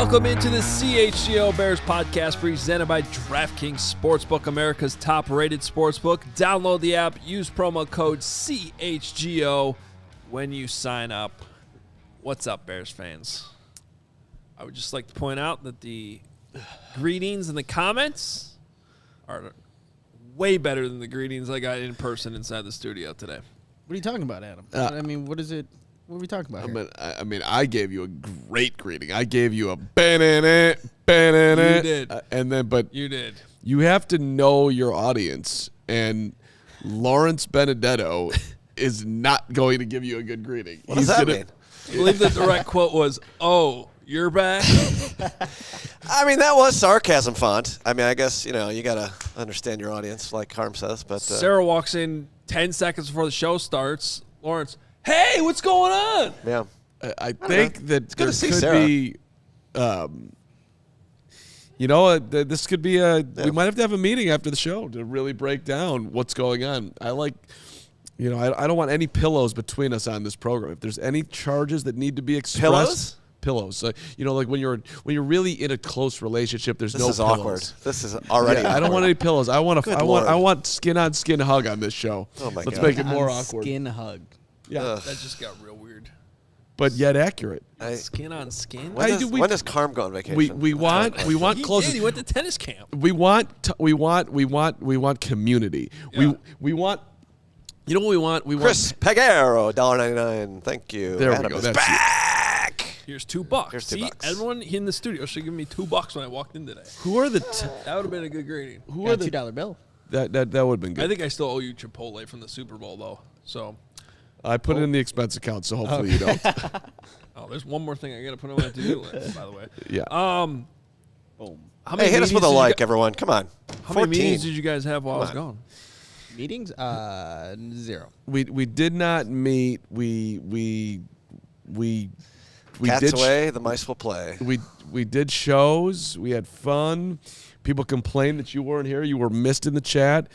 Welcome into the CHGO Bears Podcast presented by DraftKings Sportsbook, America's top-rated sportsbook. Download the app, use promo code CHGO when you sign up. What's up, Bears fans? I would just like to point out that the greetings in the comments are way better than the greetings I got in person inside the studio today. What are you talking about, Adam? I mean, what is it? What are we talking about here? I gave you a great greeting. I gave you a banana. You did. But you did. You have to know your audience, and Lawrence Benedetto is not going to give you a good greeting. What does that mean? I believe the direct quote was, "Oh, you're back." I mean, that was sarcasm font. I mean, I guess, you got to understand your audience, like Carm says. But Sarah walks in 10 seconds before the show starts. Lawrence, hey, what's going on? Yeah. I think that there see could Sarah. be, this could be we might have to have a meeting after the show to really break down what's going on. I don't want any pillows between us on this program. If there's any charges that need to be expressed. Pillows. Like when you're really in a close relationship, there's no pillows. This is awkward. This is already awkward. I don't want any pillows. I want skin-on-skin hug on this show. Oh, my God. Let's make it more awkward. Skin hug. Yeah. That just got real weird. But yet accurate. Skin on skin? When does Carm go on vacation? We want close. He went to tennis camp. We want community. Yeah. We want. You know what we want? We Chris want Pagero, $1.99. Thank you. There Adam we go. is That's back. Here's $2. Here's $2. See, everyone in the studio should give me $2 when I walked in today. Who are the? That would have been a good greeting. Who Got are a the? $2 bill. That would have been good. I think I still owe you Chipotle from the Super Bowl though. So I put it in the expense account, so hopefully you don't. Oh, there's one more thing I got to put on my to-do list, by the way. Yeah. Hey, hit us with a like, everyone. Come on. How many meetings did you guys have while I was gone? Meetings? 0. We did not meet. We Cats did away, the mice will play. We did shows. We had fun. People complained that you weren't here. You were missed in the chat.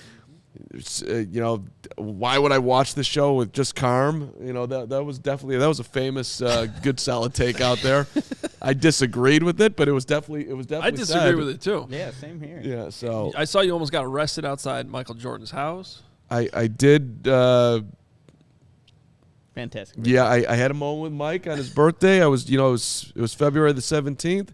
Why would I watch the show with just Carm? That was a famous, good, solid take out there. I disagreed with it, but it was definitely. I disagree with it too. Yeah, same here. Yeah, so I saw you almost got arrested outside Michael Jordan's house. I did. Fantastic. Yeah, I had a moment with Mike on his birthday. It was February the 17th.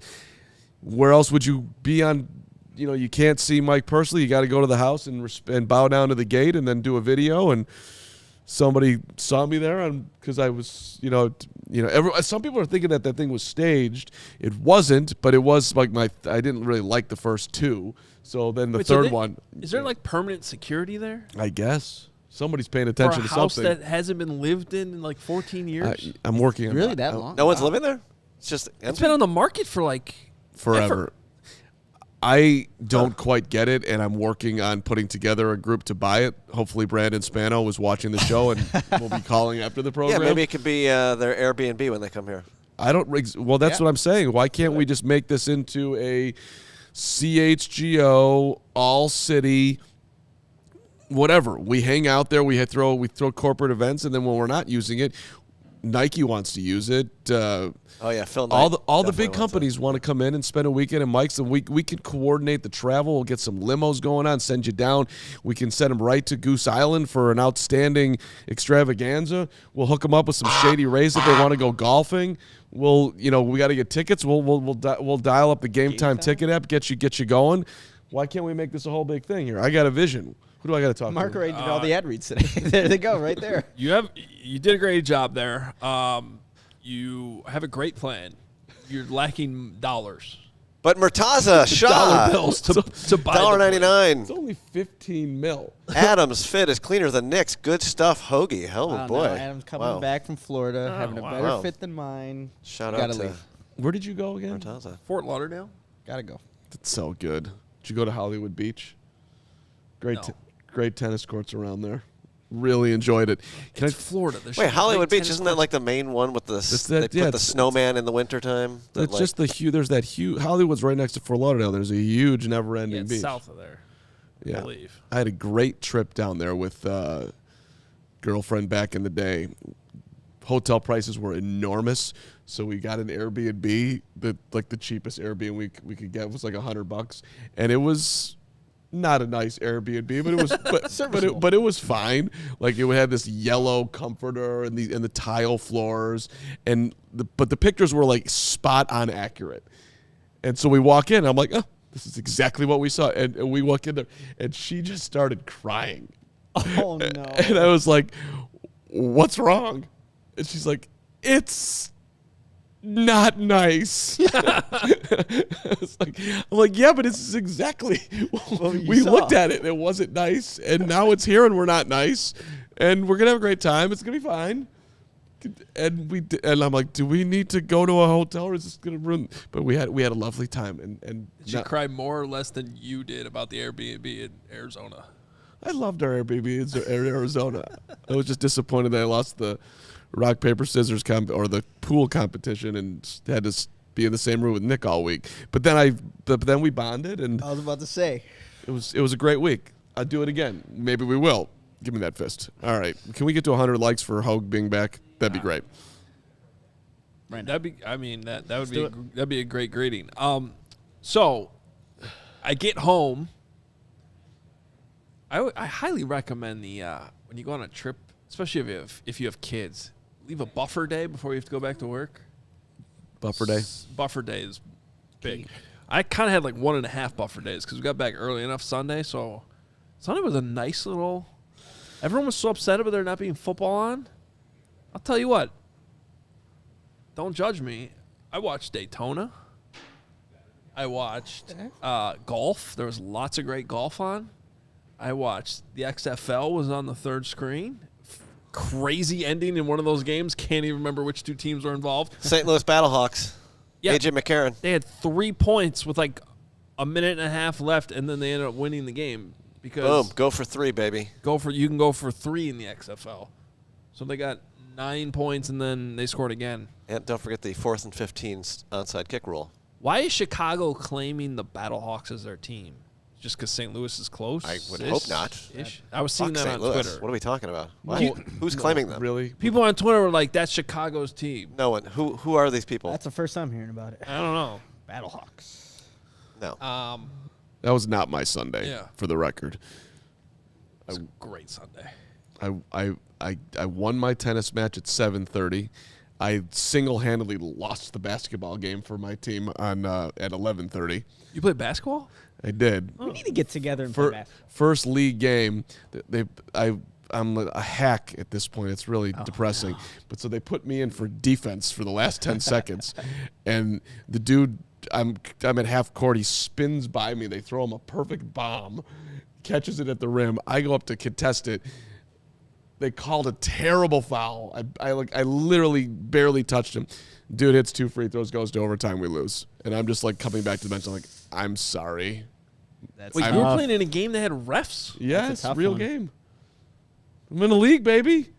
Where else would you be on? You can't see Mike personally. You got to go to the house and bow down to the gate and then do a video. And somebody saw me there because I was, some people are thinking that thing was staged. It wasn't, but it was like I didn't really like the first two. So then the third one. Is there like permanent security there? I guess. Somebody's paying attention to something. For a house that hasn't been lived in like 14 years? I'm working on really that long? No one's living there? It's been on the market for like forever. Ever. I don't quite get it, and I'm working on putting together a group to buy it. Hopefully Brandon Spano was watching the show and will be calling after the program. Yeah, maybe it could be their Airbnb when they come here. Well, that's what I'm saying. Why can't we just make this into a CHGO, all-city, whatever? We hang out there. We throw corporate events, and then when we're not using it, Nike wants to use it. Phil Knight all the big companies want to come in and spend a weekend in Mike's, and we can coordinate the travel. We'll get some limos going on, send you down. We can send them right to Goose Island for an outstanding extravaganza. We'll hook them up with some Shady Rays if they want to go golfing. We got to get tickets. We'll dial up the Game Time ticket app, get you going. Why can't we make this a whole big thing here? I got a vision. Who do I got to talk Mark to? already did all the ad reads today. There they go, right there. You did a great job there. You have a great plan. You're lacking dollars. But Murtaza, Shaw, Dollar bills to buy $1.99. It's only 15 mil. Adams fit is cleaner than Knicks. Good stuff, Hoge. Oh No, boy, Adam's coming back from Florida, having a better Wow. fit than mine. Shout Gotta out to leave. Where did you go again? Murtaza. Fort Lauderdale. Gotta go. It's so good. Did you go to Hollywood Beach? Great, No. great tennis courts around there. Really enjoyed it. It's Florida. There should Wait, be Hollywood great Beach tennis isn't that courts. like the main one with the they put the it's- snowman in the wintertime? It's just the huge. There's that huge. Hollywood's right next to Fort Lauderdale. There's a huge, never-ending Yeah, it's beach. south of there. I Yeah, believe. I had a great trip down there with girlfriend back in the day. Hotel prices were enormous, so we got an Airbnb. The cheapest Airbnb we could get was like $100, and it was not a nice Airbnb, but it was but it was fine. Like it had this yellow comforter and the tile floors, and but the pictures were like spot on accurate. And so we walk in, and I'm like, oh, this is exactly what we saw. And we walk in there, and she just started crying. Oh, no. And I was like, what's wrong? And she's like, it's not nice. I'm like, yeah, but it's exactly. We looked at it, and it wasn't nice. And now it's here, and we're not nice. And we're going to have a great time. It's going to be fine. And I'm like, do we need to go to a hotel, or is this going to ruin? But we had a lovely time. And Did you cry more or less than you did about the Airbnb in Arizona? I loved our Airbnb in Arizona. I was just disappointed that I lost the rock, paper, scissors or the pool competition and had to be in the same room with Nick all week. But then we bonded, and I was about to say. it was a great week. I'd do it again. Maybe we will. Give me that fist. All right. Can we get to 100 likes for Hoge being back? That'd be great. That'd be a great greeting. So I get home. I highly recommend the when you go on a trip, especially if you have kids, leave a buffer day before you have to go back to work. Buffer day. Buffer day is big. I kind of had like 1.5 buffer days because we got back early enough Sunday. So Sunday was a nice little. Everyone was so upset about there not being football on. I'll tell you what. Don't judge me. I watched Daytona. I watched golf. There was lots of great golf on. I watched the XFL was on the third screen. Crazy ending in one of those games. Can't even remember which two teams were involved. St. Louis Battlehawks. Yeah. AJ McCarron. They had 3 points with like a minute and a half left, and then they ended up winning the game because Boom. Go for 3, baby. you can go for 3 in the XFL. So they got 9 points, and then they scored again. And don't forget the 4th and 15 onside kick rule. Why is Chicago claiming the Battlehawks as their team? Just because St. Louis is close? I would hope not. I was seeing Fuck that St. on Louis. Twitter. What are we talking about? No, Who's claiming them? Really? People on Twitter were like, that's Chicago's team. No one. Who are these people? That's the first time hearing about it. I don't know. Battlehawks. No. That was not my Sunday. Yeah. For the record. It's a great Sunday. I won my tennis match at 7:30. I single-handedly lost the basketball game for my team on at 11:30. You play basketball? I did. We need to get together and play basketball. First league game, I'm a hack at this point. It's really depressing. No. But so they put me in for defense for the last 10 seconds, and the dude, I'm at half court. He spins by me. They throw him a perfect bomb, catches it at the rim. I go up to contest it. They called a terrible foul. I literally barely touched him. Dude hits 2 free throws, goes to overtime, we lose. And I'm just like coming back to the bench. I'm like, I'm sorry. Wait, you were playing in a game that had refs? Yeah, it's a real one. game. I'm in a league, baby.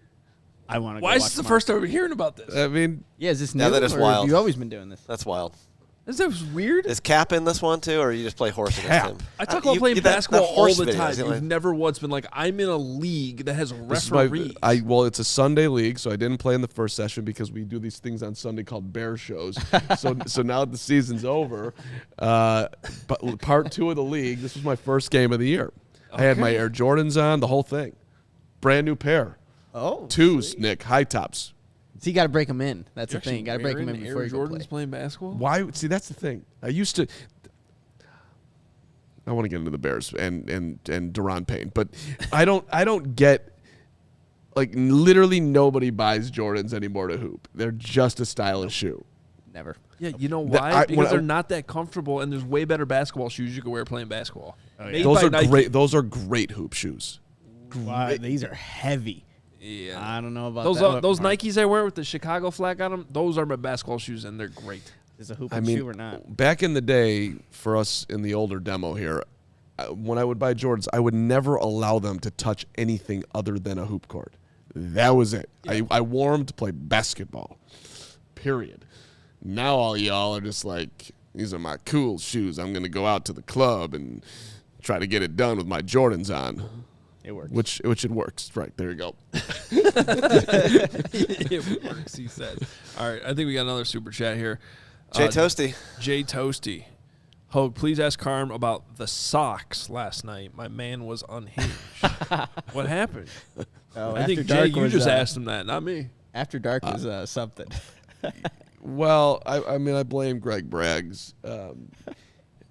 I want to. Why is this the first time we're hearing about this? I mean, Yeah, is this new? Now that is or wild. Have you always been doing this? That's wild. Is that weird? Is Cap in this one too, or you just play horse against him? I talk about playing that basketball all horse the video, time. is it You've like- never once been like, I'm in a league that has this is my, referees. well, it's a Sunday league, so I didn't play in the first session because we do these things on Sunday called bear shows. so now that the season's over, but part 2 of the league, this was my first game of the year. I had my Air Jordans on, the whole thing. Brand new pair. Oh, 2s, sweet. Nick, high tops. So you got to break them in. That's You're the thing. You got to break them in wearing before Air you go Jordans play. playing basketball? Why? See, that's the thing. I I want to get into the Bears and Daron Payne, but I don't get, like, literally nobody buys Jordans anymore to hoop. They're just a stylish shoe. Never. Yeah, you know why? Because they're not that comfortable, and there's way better basketball shoes you can wear playing basketball. Oh, yeah. Those are great. Those are great hoop shoes. Wow, these are heavy. Yeah, I don't know about those Nikes I wear with the Chicago flag on them. Those are my basketball shoes, and they're great. Is a hooping shoe or not? Back in the day, for us in the older demo here, when I would buy Jordans, I would never allow them to touch anything other than a hoop court. That was it. Yeah. I wore them to play basketball. Period. Now all y'all are just like, these are my cool shoes. I'm going to go out to the club and try to get it done with my Jordans on. It works. Which it works. Right, there you go. It works, he says. All right, I think we got another super chat here. Jay Toasty. Jay Toasty. Hoge, please ask Carm about the socks last night. My man was unhinged. What happened? Oh, I think, Jay, you just asked him that, not me. After Dark was something. Well, I mean, I blame Greg Braggs.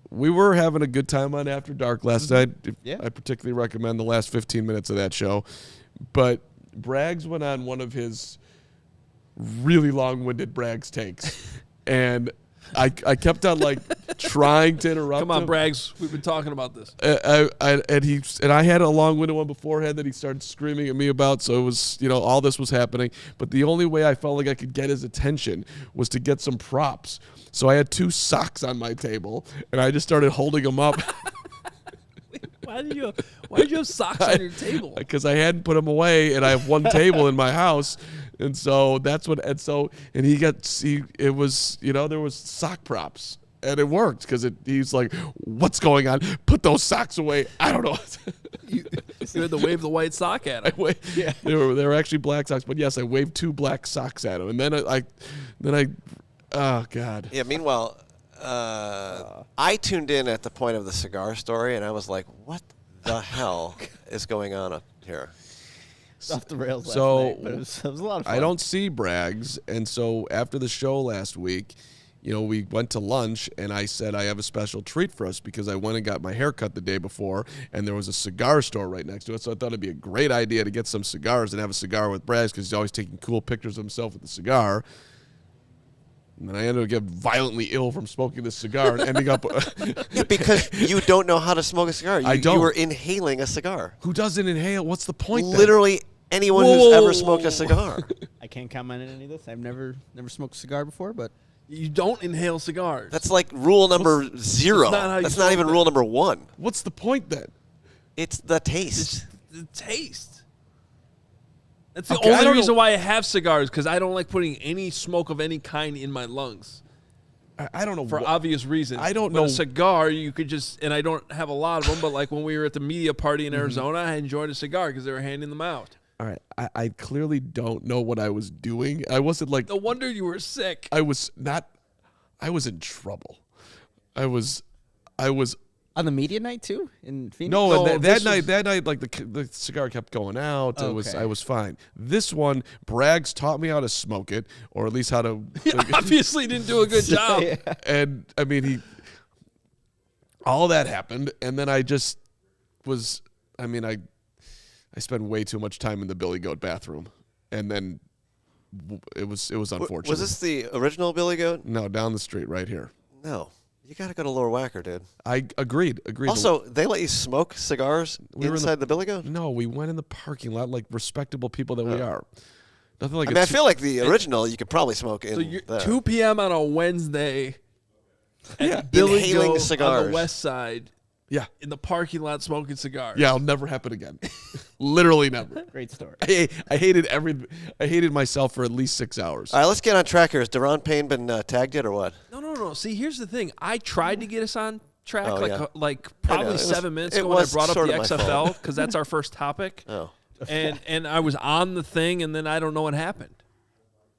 We were having a good time on After Dark last night. Yeah. I particularly recommend the last 15 minutes of that show. But Braggs went on one of his really long-winded Braggs takes. And I kept on, like, trying to interrupt Come on, him. Braggs. We've been talking about this. And I had a long-winded one beforehand that he started screaming at me about, so it was, all this was happening. But the only way I felt like I could get his attention was to get some props. So I had 2 socks on my table, and I just started holding them up. Why did you have socks on your table? Because I hadn't put them away, and I have one table in my house, and so that's what. And it was there was sock props, and it worked because he's like, "What's going on? Put those socks away." I don't know. You had to wave the white sock at him. Yeah, they were actually black socks, but yes, I waved 2 black socks at him, and then I, oh God. Yeah. Meanwhile. I tuned in at the point of the cigar story, and I was like, what the hell is going on up here? It's off the rails last So night, but it was a lot of fun. I don't see Braggs, and so after the show last week, we went to lunch, and I said I have a special treat for us because I went and got my hair cut the day before, and there was a cigar store right next to it, so I thought it'd be a great idea to get some cigars and have a cigar with Braggs because he's always taking cool pictures of himself with the cigar. And then I ended up getting violently ill from smoking this cigar and ending up. Yeah, because you don't know how to smoke a cigar. I don't. You were inhaling a cigar. Who doesn't inhale? What's the point? Literally anyone who's ever smoked a cigar. I can't comment on any of this. I've never smoked a cigar before, but You don't inhale cigars. That's like rule number 0. That's not even rule number 1. What's the point then? It's the taste. The taste. That's the only reason why I have cigars, because I don't like putting any smoke of any kind in my lungs. I don't know. For obvious reasons. I don't but know. A cigar, you could just, and I don't have a lot of them, but like when we were at the media party in Arizona, I enjoyed a cigar because they were handing them out. All right. I clearly don't know what I was doing. I wasn't like. No wonder you were sick. I was in trouble. I was. on the media night too in Phoenix. No, that night, like the cigar kept going out. Okay. I was fine. This one, Braggs taught me how to smoke it, or at least how to. He obviously didn't do a good job. Yeah. And I mean, all that happened, and then I just was. I mean, I spent way too much time in the Billy Goat bathroom, and then it was unfortunate. Was this the original Billy Goat? No, down the street, right here. No. You got to go to Lower Wacker, dude. I agreed. Also, they let you smoke cigars inside the Billy Goat? No, we went in the parking lot like respectable people that we are. Nothing like. I feel like the original you could probably smoke in. So you're there. 2 p.m. on a Wednesday. Yeah, Billy inhaling Goat cigars on the west side. Yeah, in the parking lot smoking cigars. Yeah, it'll never happen again. Literally never. Great story. I hated myself for at least 6 hours. All right, let's get on track here. Has Daron Payne been tagged yet or what? No. See, here's the thing. I tried to get us on track like I probably know. 7 minutes ago when I brought up the XFL because that's our first topic. Oh. And I was on the thing, and then I don't know what happened.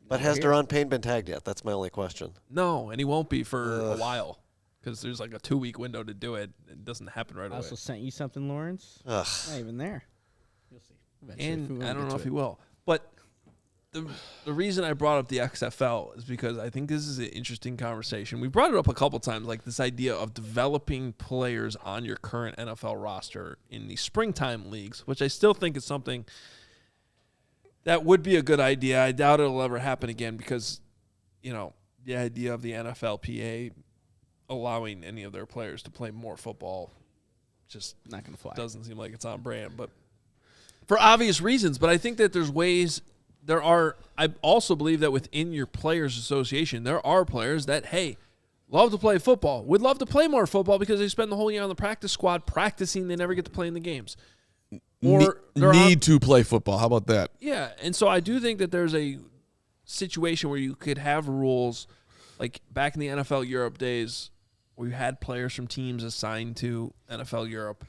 But has Daron Payne been tagged yet? That's my only question. No, and he won't be for a while because there's like a 2-week window to do it. It doesn't happen right I away. also sent you something, Lawrence. Ugh. Not even there. You'll see. And I don't know if he will. But the reason I brought up the XFL is because I think this is an interesting conversation. We brought it up a couple times, like this idea of developing players on your current NFL roster in the springtime leagues, which I still think is something that would be a good idea. I doubt it'll ever happen again because, the idea of the NFLPA allowing any of their players to play more football just not going to fly. Doesn't seem like it's on brand, but for obvious reasons. But I think that there's ways. I also believe that within your players association, there are players that, hey, love to play football, would love to play more football because they spend the whole year on the practice squad practicing. They never get to play in the games. Or need to play football. How about that? Yeah, and so I do think that there's a situation where you could have rules like back in the NFL Europe days where you had players from teams assigned to NFL Europe.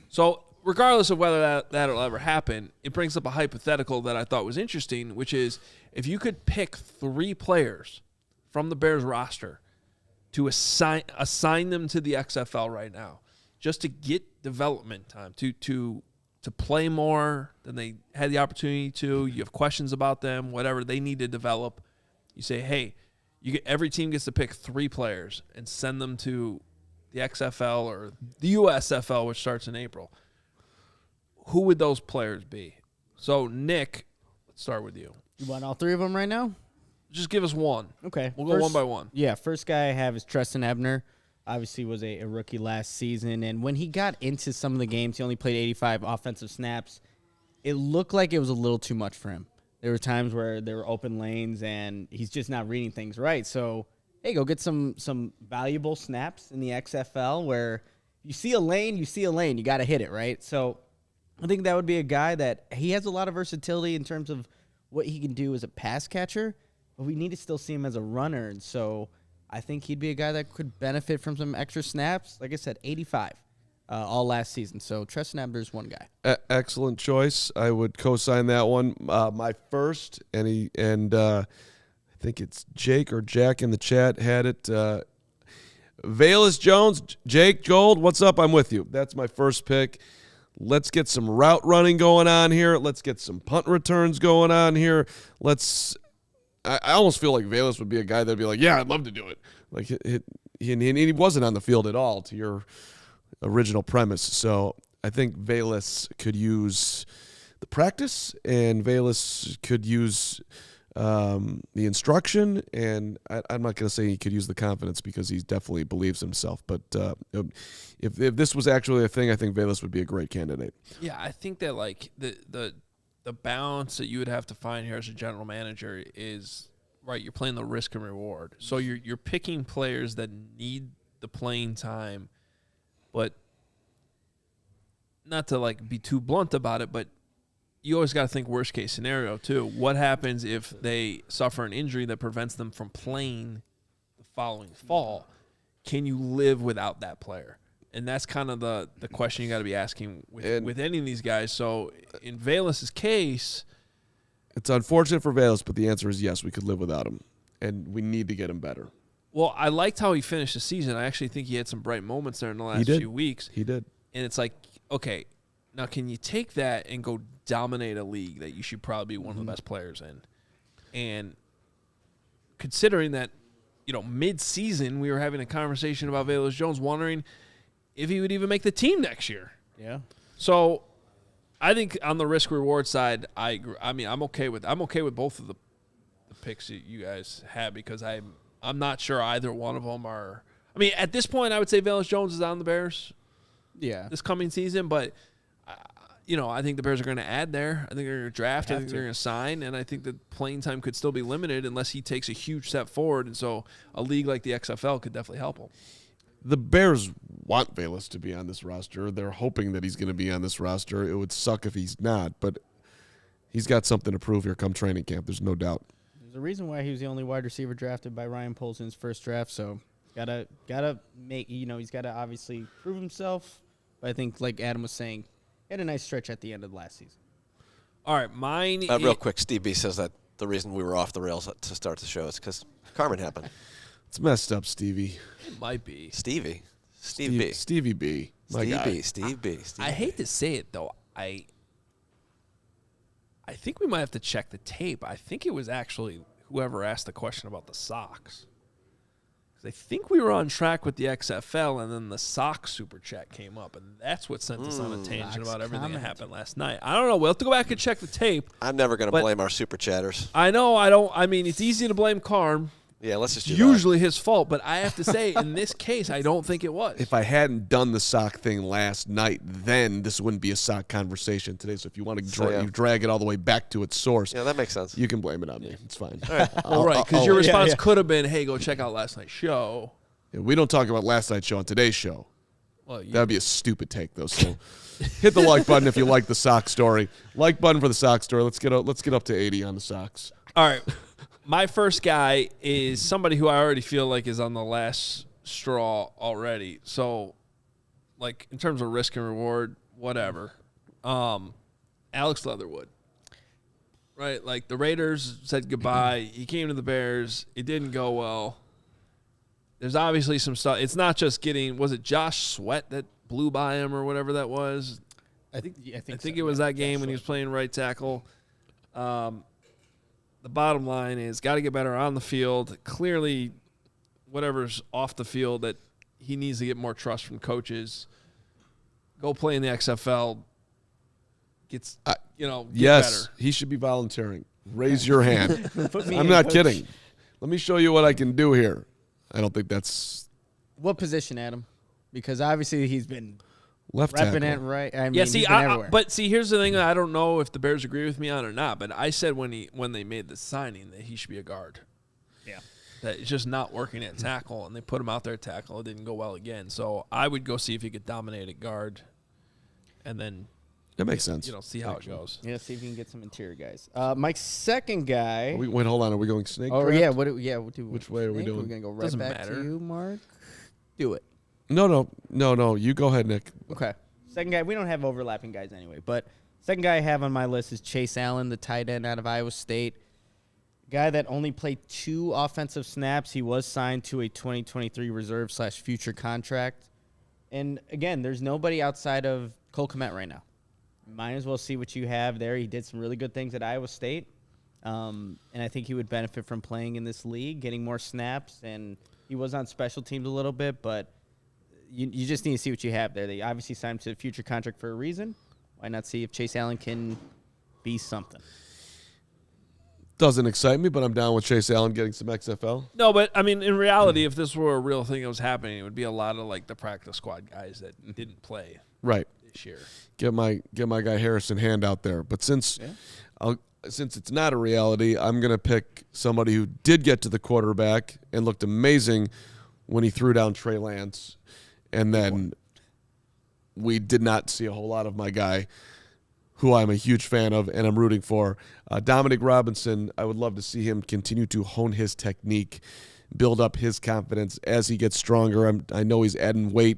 So regardless of whether that'll ever happen, it brings up a hypothetical that I thought was interesting, which is if you could pick 3 players from the Bears roster to assign them to the XFL right now, just to get development time, to play more than they had the opportunity to. You have questions about them, whatever they need to develop. You say, hey, every team gets to pick 3 players and send them to the XFL or the USFL, which starts in April. Who would those players be? So, Nick, let's start with you. You want all 3 of them right now? Just give us one. Okay. We'll go one by one. Yeah, first guy I have is Treston Ebner. Obviously was a rookie last season, and when he got into some of the games, he only played 85 offensive snaps. It looked like it was a little too much for him. There were times where there were open lanes, and he's just not reading things right. So, hey, go get some valuable snaps in the XFL where you see a lane, you got to hit it, right? So I think that would be a guy that he has a lot of versatility in terms of what he can do as a pass catcher, but we need to still see him as a runner. And so I think he'd be a guy that could benefit from some extra snaps. Like I said, 85 all last season. So Treston Ebner is one guy. Excellent choice. I would co-sign that one. My first, and I think it's Jake or Jack in the chat had it. Valus Jones, Jake Gold, what's up? I'm with you. That's my first pick. Let's get some route running going on here. Let's get some punt returns going on here. I almost feel like Valus would be a guy that'd be like, yeah, I'd love to do it. Like he wasn't on the field at all to your original premise. So I think Valus could use the practice, and Valus could use the instruction, and I'm not going to say he could use the confidence because he definitely believes himself. But if this was actually a thing, I think Valus would be a great candidate. Yeah, I think that like the balance that you would have to find here as a general manager is right. You're playing the risk and reward, so you're picking players that need the playing time, but not to like be too blunt about it, but you always got to think worst case scenario too. What happens if they suffer an injury that prevents them from playing the following fall? Can you live without that player? And that's kind of the question you got to be asking with any of these guys. So in Valus' case, it's unfortunate for Valus, but the answer is yes, we could live without him, and we need to get him better. Well, I liked how he finished the season. I actually think he had some bright moments there in the last few weeks. He did. And it's like, okay, now can you take that and go dominate a league that you should probably be one of the best players in? And considering that, mid-season we were having a conversation about Valus Jones, wondering if he would even make the team next year. Yeah. So I think on the risk-reward side, I agree. I mean, I'm okay with both of the picks that you guys have because I'm not sure either one of them are. I mean, at this point, I would say Valus Jones is on the Bears. Yeah. This coming season, but I think the Bears are going to add there. I think they're going to draft. I think they're going to sign, and I think that playing time could still be limited unless he takes a huge step forward. And so a league like the XFL could definitely help him. The Bears want Valus to be on this roster. They're hoping that he's going to be on this roster. It would suck if he's not, but he's got something to prove here come training camp. There's no doubt. There's a reason why he was the only wide receiver drafted by Ryan Poles in his first draft. So gotta make he's got to obviously prove himself. But I think, like Adam was saying, he had a nice stretch at the end of last season. All right, mine. Real quick, Steve B says that the reason we were off the rails to start the show is because Carman happened. It's messed up, Stevie. It might be. Stevie B. Stevie B. Steve B. I hate to say it, though. I I think we might have to check the tape. I think it was actually whoever asked the question about the Sox. I think we were on track with the XFL, and then the Sox super chat came up, and that's what sent us on a tangent about everything that happened last night. I don't know. We'll have to go back and check the tape. I'm never going to blame our super chatters. I know. I mean, it's easy to blame Carm. Yeah, let's just do usually his fault, but I have to say, in this case, I don't think it was. If I hadn't done the sock thing last night, then this wouldn't be a sock conversation today. So if you want to drag it all the way back to its source, yeah, that makes sense. You can blame it on me. It's fine. All right. All right, because your response could have been, hey, go check out last night's show. Yeah, we don't talk about last night's show on today's show. Well, that would be a stupid take, though. So hit the like button if you like the sock story. Like button for the sock story. Let's get up to 80 on the socks. All right. My first guy is somebody who I already feel like is on the last straw already. So, like, in terms of risk and reward, whatever. Alex Leatherwood. Right? Like, the Raiders said goodbye. He came to the Bears. It didn't go well. There's obviously some stuff. It's not just getting – was it Josh Sweat that blew by him or whatever that was? I think it was that game when he was playing right tackle. The bottom line is got to get better on the field. Clearly, whatever's off the field, that he needs to get more trust from coaches. Go play in the XFL. Get yes, better. He should be volunteering. Raise your hand. I'm not kidding. Let me show you what I can do here. I don't think that's... What position, Adam? Because obviously he's been... Left repping tackle. it right. I mean, yeah, see, but here's the thing. I don't know if the Bears agree with me on it or not, but I said when they made the signing that he should be a guard. Yeah. That it's just not working at tackle, and they put him out there at tackle. It didn't go well again. So I would go see if he could dominate at guard, and then that makes sense. See how it goes. Yeah, see if you can get some interior guys. My second guy. Wait, hold on. Are we going snake? Oh draft? yeah. Which way are we doing? We're gonna go right Doesn't back matter. to you, Mark. Do it. No. You go ahead, Nick. Okay. Second guy, we don't have overlapping guys anyway, but second guy I have on my list is Chase Allen, the tight end out of Iowa State. Guy that only played 2 offensive snaps. He was signed to a 2023 reserve/future contract. And again, there's nobody outside of Cole Kmet right now. Might as well see what you have there. He did some really good things at Iowa State. And I think he would benefit from playing in this league, getting more snaps. And he was on special teams a little bit, but you just need to see what you have there. They obviously signed him to a future contract for a reason. Why not see if Chase Allen can be something? Doesn't excite me, but I'm down with Chase Allen getting some XFL. No, but, I mean, in reality, if this were a real thing that was happening, it would be a lot of, like, the practice squad guys that didn't play this year. Get my guy Harrison Hand out there. But since it's not a reality, I'm going to pick somebody who did get to the quarterback and looked amazing when he threw down Trey Lance. And then we did not see a whole lot of my guy, who I'm a huge fan of and I'm rooting for. Dominic Robinson, I would love to see him continue to hone his technique, build up his confidence as he gets stronger. I know he's adding weight,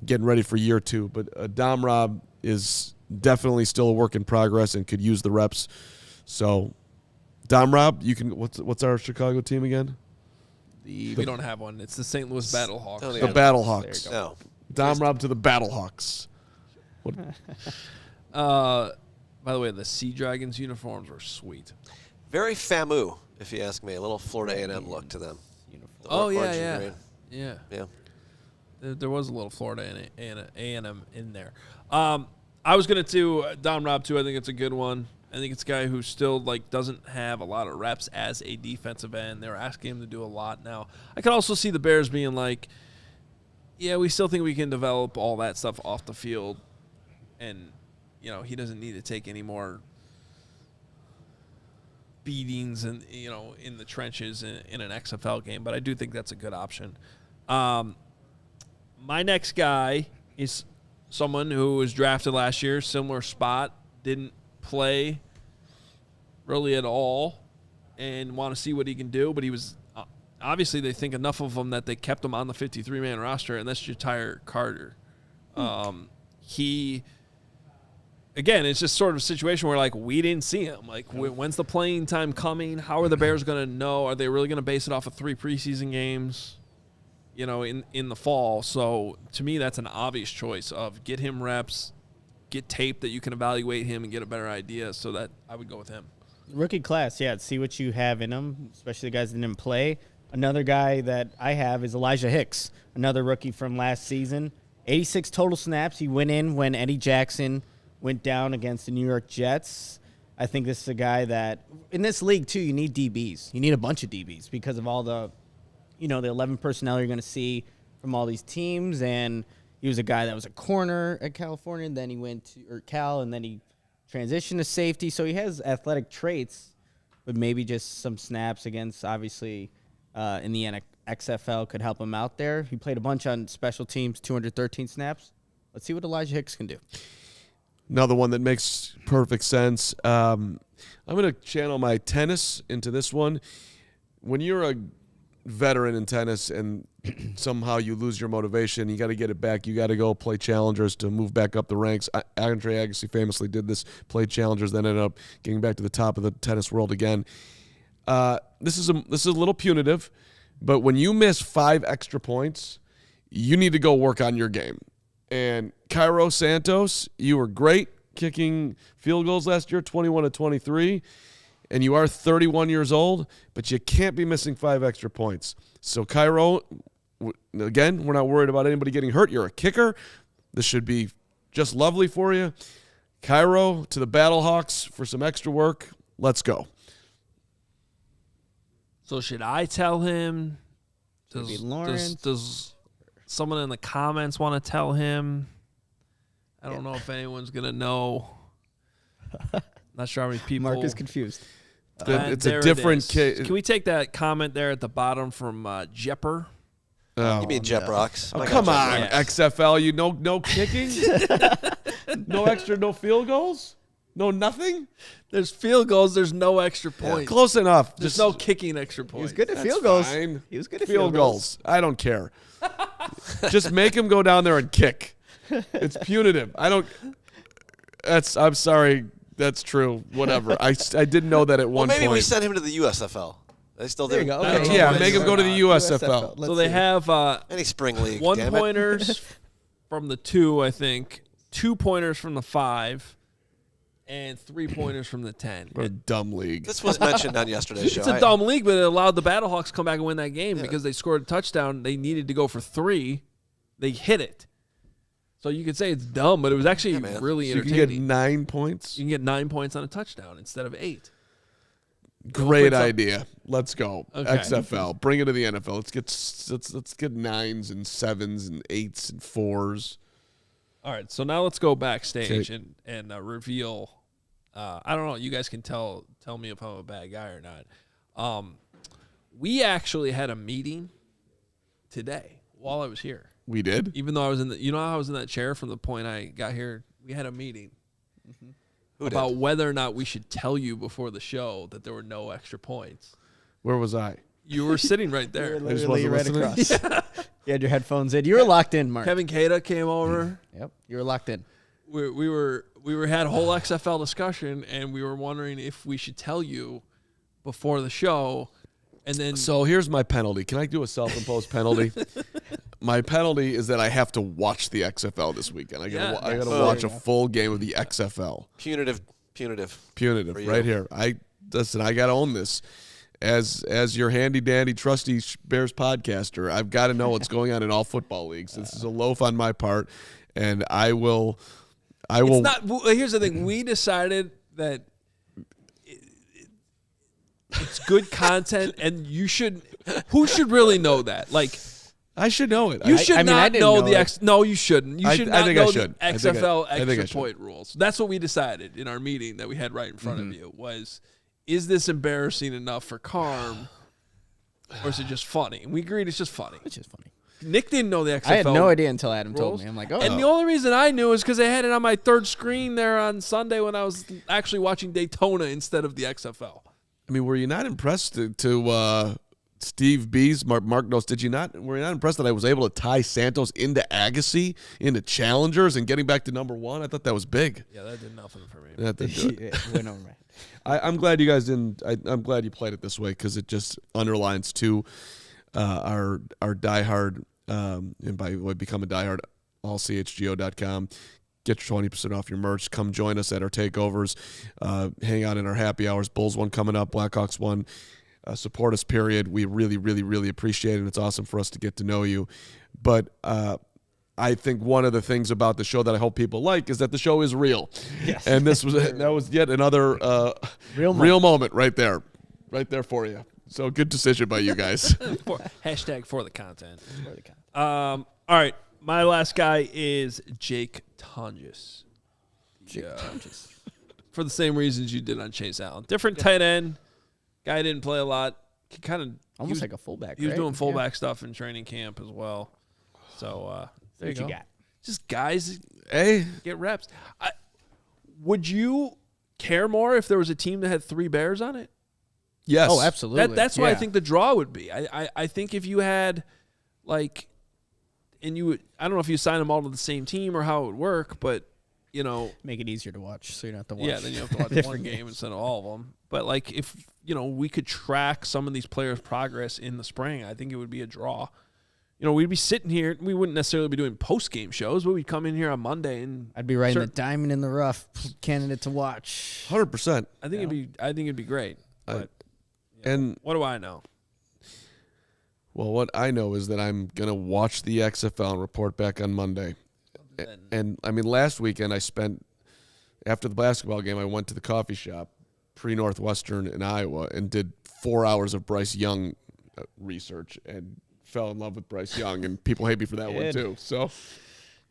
getting ready for year 2, but Dom Rob is definitely still a work in progress and could use the reps. So, Dom Rob, you can. What's our Chicago team again? We don't have one. It's the St. Louis Battlehawks. The Battlehawks. No. Dom Rob to the Battlehawks. What? By the way, the Sea Dragons uniforms were sweet. Very FAMU, if you ask me. A little Florida A&M look to them. The orange and yeah. green. Yeah. There was a little Florida A&M in there. I was going to do Dom Rob, too. I think it's a good one. I think it's a guy who still doesn't have a lot of reps as a defensive end. They're asking him to do a lot now. I could also see the Bears being like, yeah, we still think we can develop all that stuff off the field. And, he doesn't need to take any more beatings in the trenches in an XFL game. But I do think that's a good option. My next guy is someone who was drafted last year, similar spot, didn't play really at all and want to see what he can do, but he was obviously they think enough of him that they kept him on the 53-man roster, and that's Ja'Tyre Carter. It's just sort of a situation where we didn't see him. When's the playing time coming? How are the Bears going to know? Are they really going to base it off of 3 preseason games in the fall? So to me, that's an obvious choice of get him reps, get tape that you can evaluate him and get a better idea. So that I would go with him. Rookie class, yeah. See what you have in them, especially the guys that didn't play. Another guy that I have is Elijah Hicks, another rookie from last season. 86 total snaps. He went in when Eddie Jackson went down against the New York Jets. I think this is a guy that, in this league, too, you need DBs. You need a bunch of DBs because of all the, the 11 personnel you're going to see from all these teams. And he was a guy that was a corner at California, and then he went to Cal, and then he transitioned to safety. So he has athletic traits, but maybe just some snaps against, obviously, in the XFL could help him out there. He played a bunch on special teams, 213 snaps. Let's see what Elijah Hicks can do. Another one that makes perfect sense. I'm going to channel my tennis into this one. When you're a veteran in tennis and somehow you lose your motivation, you got to get it back. You got to go play challengers to move back up the ranks. Andre Agassi famously did this, played challengers, then ended up getting back to the top of the tennis world again. This is a little punitive, but when you miss 5 extra points, you need to go work on your game. And Cairo Santos, you were great kicking field goals last year, 21-23, and you are 31 years old, but you can't be missing 5 extra points. So Cairo, again, we're not worried about anybody getting hurt. You're a kicker. This should be just lovely for you. Cairo to the Battlehawks for some extra work. Let's go. So should I tell him? Maybe Lawrence. Does someone in the comments want to tell him? I don't know if anyone's going to know. Not sure how many people. Mark is confused. It's a different case. Can we take that comment there at the bottom from Jepper? Oh, You mean Jep Rocks? oh, I got come Jep on, Rocks. XFL. You no kicking? No field goals? No nothing? There's field goals. There's no extra points. Close enough. There's Just no kicking extra He points. was good at That's field goals. fine. He was good at field goals. I don't care. Just make him go down there and kick. It's punitive. I'm sorry. That's true. Whatever. I didn't know that at Well, one maybe point. we send him to the USFL. They still do. There you go. Okay. Yeah, make him go to the USFL. So they have Any spring league. one damn it. pointers from the 2, I think, 2 pointers from the 5, and 3 pointers from the 10. What a dumb league. This was mentioned on yesterday's show. It's a dumb league, but it allowed the Battlehawks to come back and win that game because they scored a touchdown. They needed to go for 3. They hit it. So you could say it's dumb, but it was actually man. really So you can entertaining. get 9 points. You can get 9 points on a touchdown instead of 8. Great puts up- idea. Let's go. Okay. XFL. Bring it to the NFL. Let's get 9s and 7s and 8s and 4s. All right, so now let's go backstage Okay. and reveal. I don't know. You guys can tell me if I'm a bad guy or not. We actually had a meeting today while I was here. We did. Even though I was I was in that chair from the point I got here. We had a meeting Who about did? whether or not we should tell you before the show that there were no extra points. Where was I? You were sitting right there. I just Literally wasn't right listening. across. You had your headphones in. You were locked in, Mark. Kevin Cada came over. Yep, you were locked in. We had a whole XFL discussion, and we were wondering if we should tell you before the show, and then So here's my penalty. Can I do a self-imposed penalty? My penalty is that I have to watch the XFL this weekend. I gotta Yeah. watch There a you go. full game of the XFL. Punitive. Punitive, For you. right here. I gotta own this. As your handy dandy trusty Bears podcaster, I've got to know what's going on in all football leagues. This is a loaf on my part, and I will. it's not. Well, here's the thing: we decided that it's good content, and you should. Who should really know that? Like, I should know it. you should I mean, I not didn't know know the it. X. No, you shouldn't. You I- should I not think I know should. the I think I- XFL I think I extra should. point rules. That's what we decided in our meeting that we had right in front of you. Was, is this embarrassing enough for Carm, or is it just funny? And we agreed it's just funny. Which is funny. Nick didn't know the XFL. I had no idea until Adam told rules. me. I'm like, oh. And the only reason I knew is because they had it on my third screen there on Sunday when I was actually watching Daytona instead of the XFL. I mean, were you not impressed to Steve B's Mark knows? Did you not? Were you not impressed that I was able to tie Santos into Agassi, into challengers, and getting back to number 1? I thought that was big. Yeah, that did nothing for me. That did do it. It went over my head. I'm glad you guys didn't. I'm glad you played it this way because it just underlines to our diehard, and by the way, become a diehard, allchgo.com. get your 20% off your merch. Come join us at our takeovers. Hang out in our happy hours. Bulls one coming up, Blackhawks one. Support us, period. We really, really, really appreciate it. And it's awesome for us to get to know you. But I think one of the things about the show that I hope people like is that the show is real. Yes. And that was yet another real moment right there for you. So good decision by you guys. Hashtag for the content. All right. My last guy is Jake Tonjes. For the same reasons you did on Chase Allen. Different tight end. Guy didn't play a lot. Kind of almost like a fullback. He was doing fullback stuff in training camp as well. So there you got. Just guys, get reps. Would you care more if there was a team that had 3 Bears on it? Yes. Oh, absolutely. That's what I think the draw would be. I think if you had, like, and you would, I don't know if you sign them all to the same team or how it would work, but, you know. Make it easier to watch so you don't have to watch. Yeah, then you have to watch one game instead of all of them. But, like, if, you know, we could track some of these players' progress in the spring, I think it would be a draw. You know, we'd be sitting here. We wouldn't necessarily be doing post-game shows, but we'd come in here on Monday and I'd be writing the diamond in the rough candidate to watch. 100%. I think it'd be great. But and what do I know? Well, what I know is that I'm gonna watch the XFL and report back on Monday. And I mean, last weekend I spent after the basketball game. I went to the coffee shop, pre-Northwestern in Iowa, and did 4 hours of Bryce Young research and fell in love with Bryce Young, and people hate me for that one too. So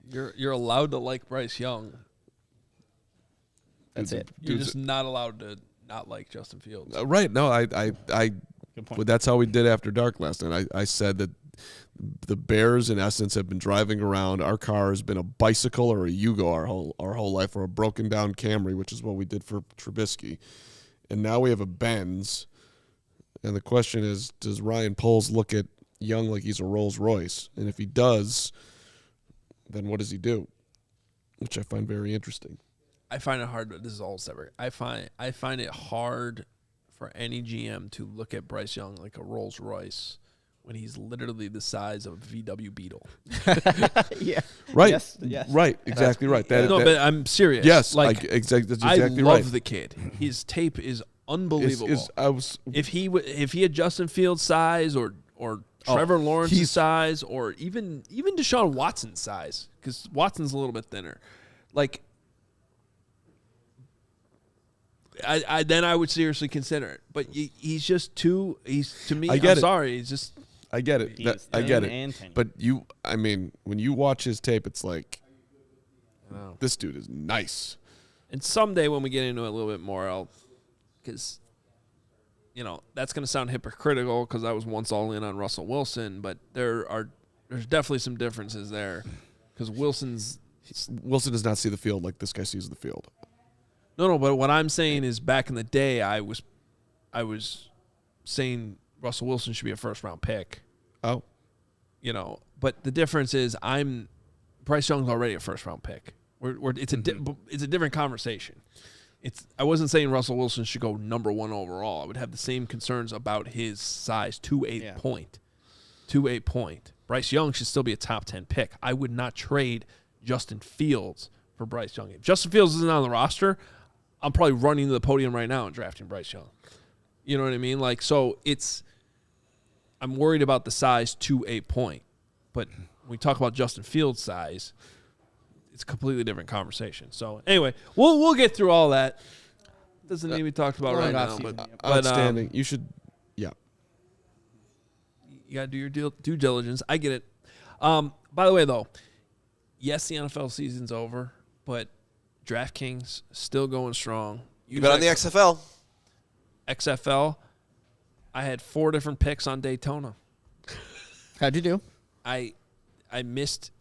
you're allowed to like Bryce Young. That's it. You're just not allowed to not like Justin Fields. Right? No, but that's how we did after dark last night. I said that the Bears, in essence, have been driving around. Our car has been a bicycle or a Yugo our whole life, or a broken down Camry, which is what we did for Trubisky, and now we have a Benz. And the question is, does Ryan Poles look at Young like he's a Rolls Royce? And if he does, then what does he do? Which I find very interesting. I find it hard. This is all separate. I find it hard for any GM to look at Bryce Young like a Rolls Royce when he's literally the size of a VW Beetle. Yeah. Right. Yes. Right. Exactly right. But I'm serious. Yes. Like, that's exactly I right. love the kid. His tape is unbelievable. If he had Justin Fields' size or Trevor Lawrence's size, or even Deshaun Watson's size, because Watson's a little bit thinner, like, I would seriously consider it. But he's just too. To me. I'm sorry. He's just. I get it. I get it. But when you watch his tape, it's like, this dude is nice. And someday when we get into it a little bit more, because, you know, that's going to sound hypocritical because I was once all in on Russell Wilson, but there's definitely some differences there, because Wilson does not see the field like this guy sees the field. No, but what I'm saying is, back in the day, I was saying Russell Wilson should be a first-round pick. Oh. You know, but the difference is Bryce Young's already a first-round pick. It's a different conversation. I wasn't saying Russell Wilson should go number 1 overall. I would have the same concerns about his size to a point. To a point. Bryce Young should still be a top 10 pick. I would not trade Justin Fields for Bryce Young. If Justin Fields isn't on the roster, I'm probably running to the podium right now and drafting Bryce Young. You know what I mean? Like, so I'm worried about the size to a point. But when we talk about Justin Fields' size, it's a completely different conversation. So anyway, we'll get through all that. Doesn't need to be talked about right now. But outstanding. You should, yeah. You got to do your due diligence. I get it. By the way, though, yes, the NFL season's over, but DraftKings still going strong. You bet on the XFL. XFL, I had 4 different picks on Daytona. How'd you do? I missed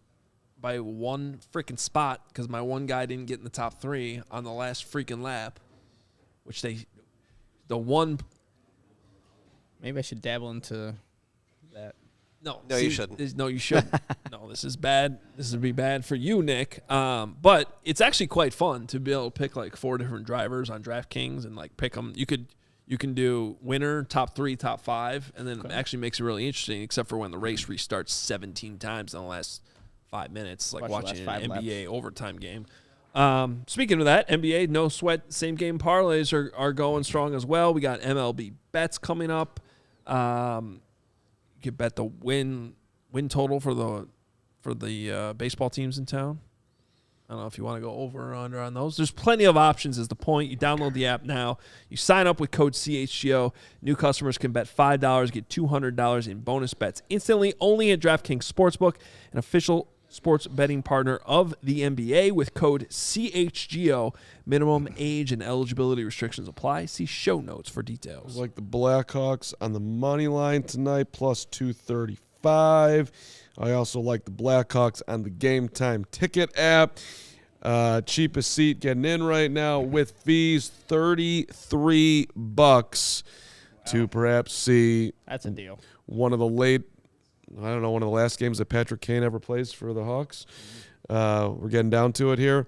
by 1 freaking spot because my one guy didn't get in the top 3 on the last freaking lap, which the one. Maybe I should dabble into that. No, you shouldn't. No, you shouldn't. No, this is bad. This would be bad for you, Nick. But it's actually quite fun to be able to pick like 4 different drivers on DraftKings and like pick them. You can do winner, top 3, top 5, and then it actually makes it really interesting, except for when the race restarts 17 times in the last 5 minutes, like watching an NBA overtime game. Speaking of that, NBA, no sweat, same game parlays are going strong as well. We got MLB bets coming up. You could bet the win total for the baseball teams in town. I don't know if you want to go over or under on those. There's plenty of options is the point. You download the app now. You sign up with code CHGO. New customers can bet $5, get $200 in bonus bets instantly, only at DraftKings Sportsbook, an official sports betting partner of the NBA, with code CHGO. Minimum age and eligibility restrictions apply. See show notes for details. Like the Blackhawks on the money line tonight, plus 235. I also like the Blackhawks on the Game Time Ticket app. Cheapest seat getting in right now with fees, $33 to perhaps see. That's a deal. One of the last games that Patrick Kane ever plays for the Hawks. We're getting down to it here.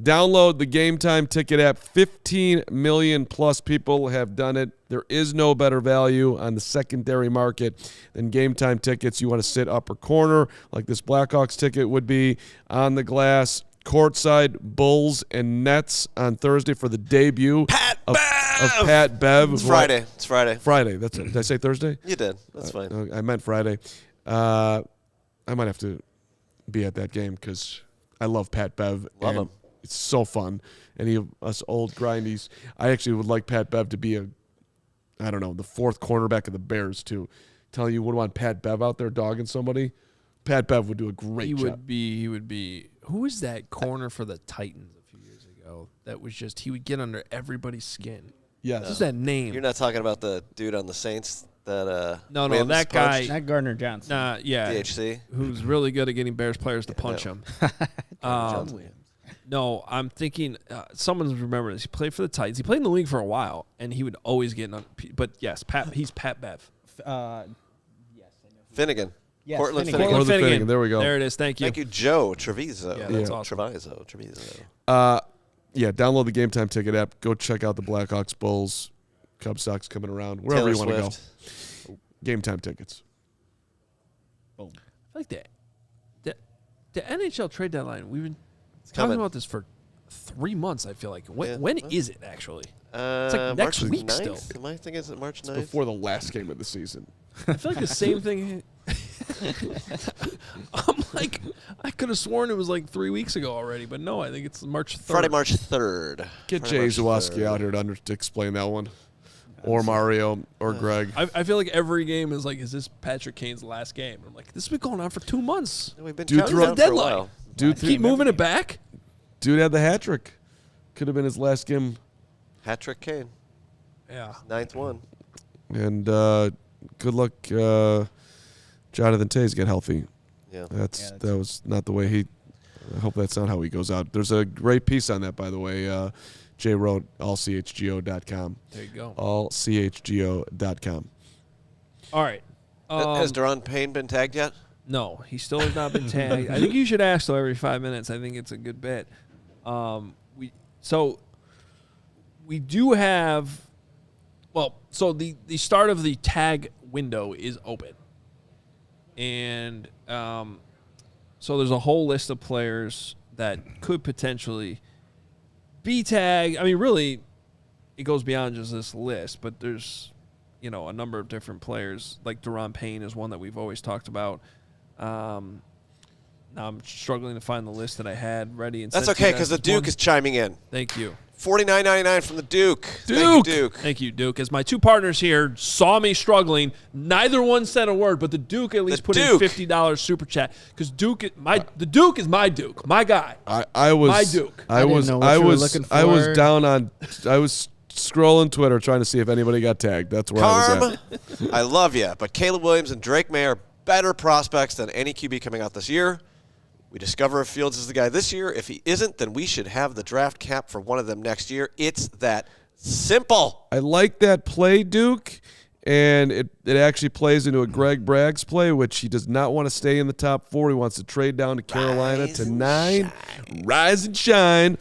Download the Game Time Ticket app. 15 million plus people have done it. There is no better value on the secondary market than Game Time tickets. You want to sit upper corner like this Blackhawks ticket would be, on the glass, courtside, Bulls and Nets on Thursday for the debut of Pat Bev. It's Friday. It's Friday. Friday. That's it. Did I say Thursday? You did. That's fine. I meant Friday. I might have to be at that game because I love Pat Bev. Love him. It's so fun. Any of us old grindies, I actually would like Pat Bev to be the fourth cornerback of the Bears too. Telling you, would want Pat Bev out there dogging somebody. Pat Bev would do a great job. He would be. Who was that corner for the Titans a few years ago? That was just, he would get under everybody's skin. Yes. What's that name? You're not talking about the dude on the Saints that No, Wims that guy. punched? Not Gardner Johnson. DHC. Who's really good at getting Bears players to punch him. No, I'm thinking someone's remember this. He played for the Titans. He played in the league for a while, and he would always get on. But yes, he's Pat Bev. Yes, I know. Finnegan. Yes, Cortland Finnegan. Finnegan. Cortland Finnegan. There we go. There it is. Thank you. Thank you, Joe Treviso. Yeah, that's awesome. Treviso. Download the Game Time Ticket app. Go check out the Blackhawks, Bulls, Cubs, Sox coming around. Wherever Taylor you want Swift. to go. Game Time tickets. Boom. I like that. The NHL trade deadline. We've been talking coming. about this for 3 months. I feel like. Yeah. When is it actually? It's like next March week 9th? still. My thing is it March 9th? Before the last game of the season. I feel like the same thing. I'm like, I could have sworn it was like 3 weeks ago already, but no, I think it's March 3rd. Friday, March 3rd. Get Friday, Jay March Zawoski 3rd. out here to explain that one. Or Mario or Greg. I feel like every game is like, is this Patrick Kane's last game? I'm like, this has been going on for 2 months. We've been Dude counting threw down a for a deadline. while. Keep moving it back. Dude had the hat trick. Could have been his last game. Hat-trick Kane. Yeah. 9th one. And good luck, Jonathan Tays get healthy. Yeah. That was not the way he. I hope that's not how he goes out. There's a great piece on that, by the way. Jay wrote allchgo.com. There you go. Allchgo.com. All right. Has Daron Payne been tagged yet? No, he still has not been tagged. I think you should ask though every 5 minutes. I think it's a good bet. We do have. Well, so the start of the tag window is open, and so there's a whole list of players that could potentially be tagged. I mean, really, it goes beyond just this list, but there's a number of different players. Like Daron Payne is one that we've always talked about. Now I'm struggling to find the list that I had ready. And That's sent to okay you because guys the this Duke is chiming in. Thank you. $49.99 from the Duke. Duke. Thank you, Duke. Thank you, Duke. As my two partners here saw me struggling, neither one said a word, but the Duke at least put in $50 super chat because the Duke is my Duke, my guy. I was my Duke. I was down on. I was scrolling Twitter trying to see if anybody got tagged. That's where I was at. I love you, but Caleb Williams and Drake May are better prospects than any QB coming out this year. We discover if Fields is the guy this year. If he isn't, then we should have the draft cap for one of them next year. It's that simple. I like that play, Duke, and it actually plays into a Greg Bragg's play, which he does not want to stay in the top 4. He wants to trade down to Carolina to 9. Rise and shine.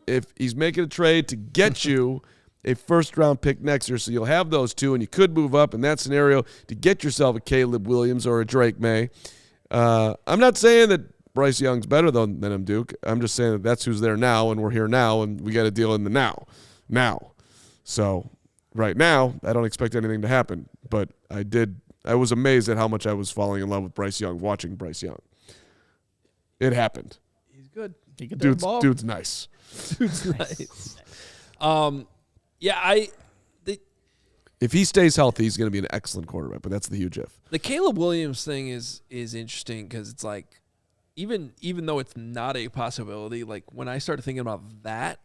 If he's making a trade to get you a first-round pick next year, so you'll have those two, and you could move up in that scenario to get yourself a Caleb Williams or a Drake May. I'm not saying that Bryce Young's better than him, Duke. I'm just saying that's who's there now, and we're here now, and we got to deal in the now. So right now, I don't expect anything to happen. But I was amazed at how much I was falling in love with Bryce Young, watching Bryce Young. It happened. He's good. He can throw the ball. Dude's nice. Dude's nice. If he stays healthy, he's going to be an excellent quarterback, but that's the huge if. The Caleb Williams thing is interesting because it's like, even though it's not a possibility, like when I started thinking about that,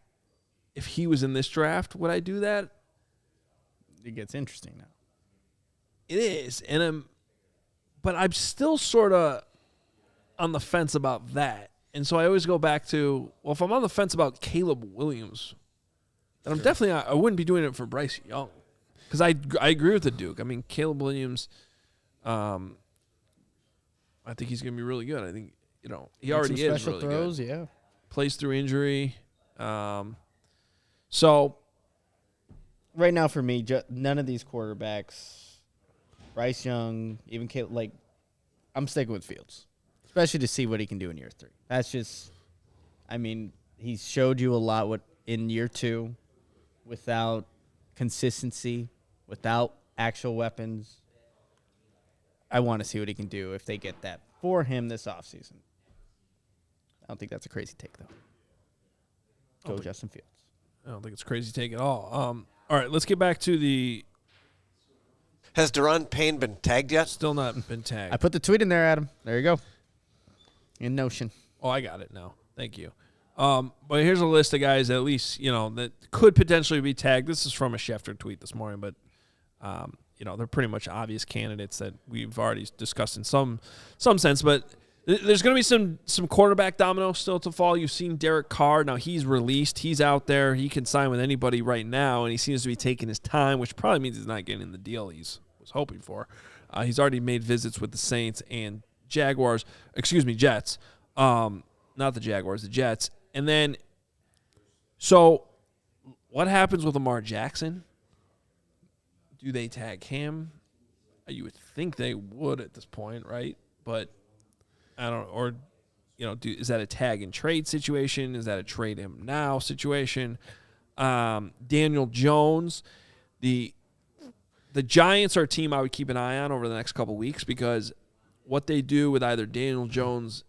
if he was in this draft, would I do that? It gets interesting now. It is, but I'm still sort of on the fence about that, and so I always go back to, well, if I'm on the fence about Caleb Williams, then I wouldn't be doing it for Bryce Young. Because I agree with the Duke. I mean, Caleb Williams, I think he's going to be really good. I think, he already is special really throws, good. yeah. Plays through injury. So right now for me, none of these quarterbacks, Bryce Young, even Caleb, I'm sticking with Fields, especially to see what he can do in year 3. That's just, he's showed you a lot in year 2 without consistency, without actual weapons. I want to see what he can do if they get that for him this offseason. I don't think that's a crazy take, though. Go Justin Fields. I don't think it's a crazy take at all. All right, let's get back to the... Has Daron Payne been tagged yet? Still not been tagged. I put the tweet in there, Adam. There you go. In Notion. Oh, I got it now. Thank you. But here's a list of guys at least, that could potentially be tagged. This is from a Schefter tweet this morning, but, they're pretty much obvious candidates that we've already discussed in some sense. But there's going to be some quarterback dominoes still to fall. You've seen Derek Carr. Now, he's released. He's out there. He can sign with anybody right now, and he seems to be taking his time, which probably means he's not getting the deal he was hoping for. He's already made visits with the Saints and Jets. Not the Jaguars, the Jets. And then, so what happens with Lamar Jackson? Do they tag him? You would think they would at this point, right? But I don't, or, is that a tag and trade situation? Is that a trade him now situation? Daniel Jones, the Giants are a team I would keep an eye on over the next couple weeks because what they do with either Daniel Jones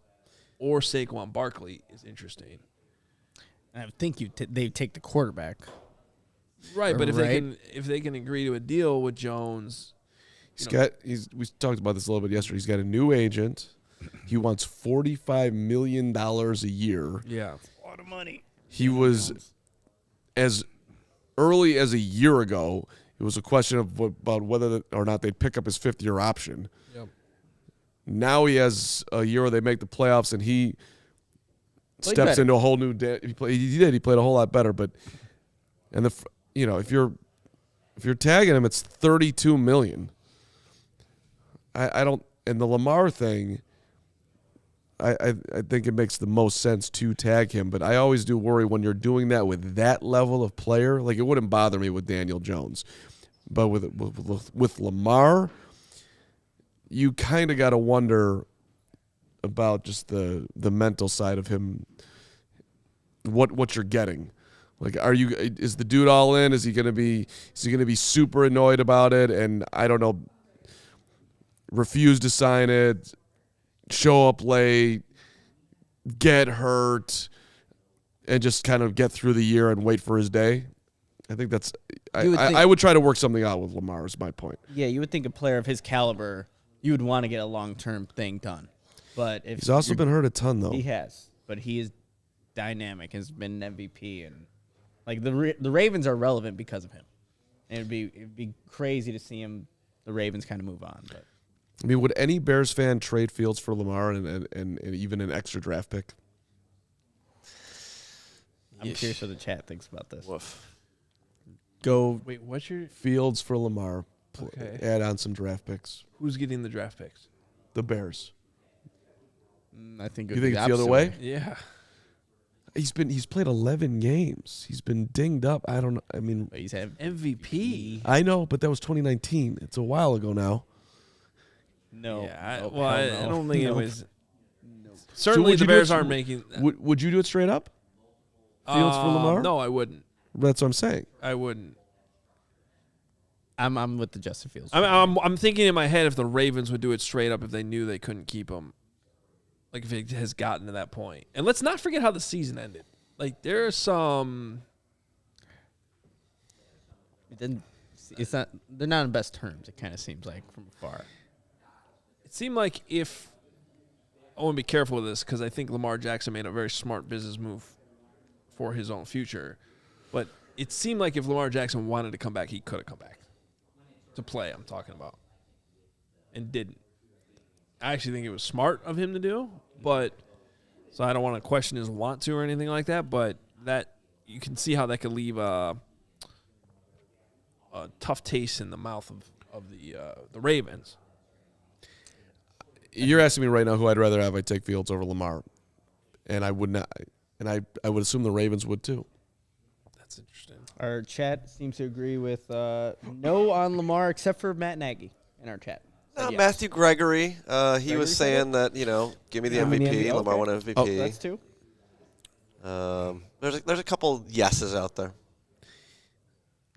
or Saquon Barkley is interesting. I think they take the quarterback. Right, but if they can agree to a deal with Jones, we talked about this a little bit yesterday. He's got a new agent. He wants $45 million a year. Yeah. A lot of money. He was, as early as a year ago, it was a question about whether or not they'd pick up his 5th-year option. Yep. Now he has a year where they make the playoffs, and he steps into a whole new day. He played a whole lot better, but if you're tagging him, it's $32 million. I don't, and the Lamar thing, I think it makes the most sense to tag him, but I always do worry when you're doing that with that level of player. Like, it wouldn't bother me with Daniel Jones, but with Lamar, you kind of got to wonder about just the mental side of him, what you're getting. Like, is the dude all in? Is he gonna be super annoyed about it? And I don't know, refuse to sign it, show up late, get hurt, and just kind of get through the year and wait for his day. I think that's. I would try to work something out with Lamar. Is my point. Yeah, you would think a player of his caliber, you would want to get a long-term thing done. But if he's also been hurt a ton, though. He has, but he is dynamic. Has been an MVP, and the Ravens are relevant because of him. And it'd be crazy to see the Ravens kind of move on. But I mean, would any Bears fan trade Fields for Lamar and even an extra draft pick? I'm curious what the chat thinks about this. Woof. Wait, what's your Fields for Lamar? Okay. Add on some draft picks. Who's getting the draft picks? The Bears. I think You think it's the other way? Yeah. He's played 11 games. He's been dinged up. I don't know. I mean, But he's had MVP. I know, but that was 2019. It's a while ago now. no. Yeah, Nope, I hell no. don't think it Nope. was. Certainly would the you do Bears it- aren't making that. Would you do it straight up? Fields for Lamar? No, I wouldn't. That's what I'm saying. I wouldn't. I'm with the Justin Fields. I'm thinking in my head if the Ravens would do it straight up if they knew they couldn't keep him. Like if it has gotten to that point. And let's not forget how the season ended. Like there are some. It's not. They're not in best terms. It kind of seems like from afar. It seemed like if. I want to be careful with this because I think Lamar Jackson made a very smart business move for his own future. But it seemed like if Lamar Jackson wanted to come back, he could have come back. To play, I'm talking about. And didn't. I actually think it was smart of him to do, but so I don't want to question his want to or anything like that, but that you can see how that could leave a tough taste in the mouth of the Ravens. You're asking me right now who I'd rather have. I'd take Fields over Lamar, and I would not, and I would assume the Ravens would too. That's interesting. Our chat seems to agree with no on Lamar except for Matt Nagy in our chat. No, Yes. Matthew Gregory. He Gregory was said saying that, give me the Give me the MVP. MVP, Lamar okay. won MVP. Oh, That's two. There's a couple yeses out there.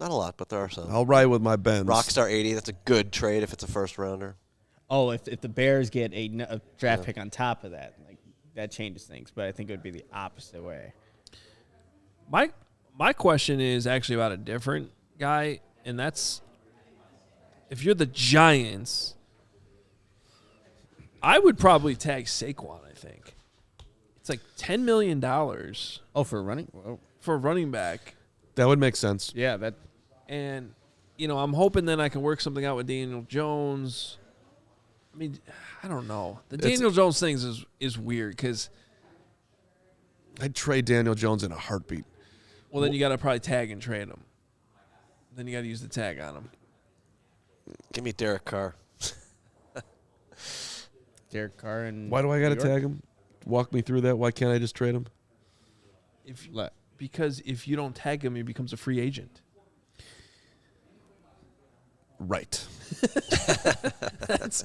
Not a lot, but there are some. I'll ride with my Benz. Rockstar 80, that's a good trade if it's a first rounder. Oh, if the Bears get a draft pick on top of that, like that changes things. But I think it would be the opposite way. My question is actually about a different guy, and that's if you're the Giants, I would probably tag Saquon, I think. It's like $10 million Oh, for running? Oh, for a running back. That would make sense. yeah, that. And, I'm hoping then I can work something out with Daniel Jones. I mean, I don't know. The Daniel Jones thing is weird because, I'd trade Daniel Jones in a heartbeat. well, then you got to probably tag and trade him. Then you got to use the tag on him. Give me Derek Carr. Derek Carr and Why do I got to New York? tag him? Walk me through that. Why can't I just trade him? Because if you don't tag him, he becomes a free agent. Right.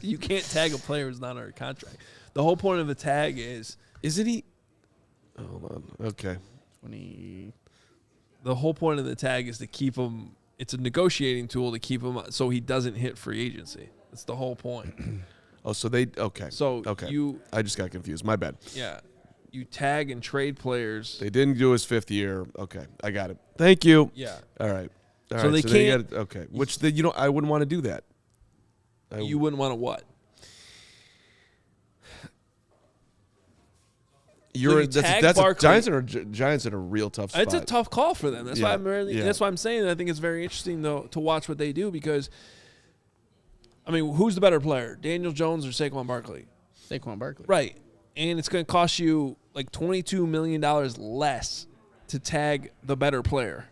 You can't tag a player who's not under a contract. The whole point of the tag is Isn't he? Hold on. Okay. 20. the whole point of the tag is to keep him. It's a negotiating tool to keep him so he doesn't hit free agency. That's the whole point. Oh, so they okay. So okay. you I just got confused. My bad. you tag and trade players. They didn't do his 5th year. Okay, I got it. Thank you. Yeah. All right. All So right, they they can't- got it. Okay. Which I wouldn't want to do that. You wouldn't want to what? You're you tag that's Barkley. Giants in a real tough spot. It's a tough call for them. That's why Yeah. That's why I'm saying that I think it's very interesting though to watch what they do because, I mean, who's the better player, Daniel Jones or Saquon Barkley? Saquon Barkley. Right, and it's going to cost you like $22 million less to tag the better player.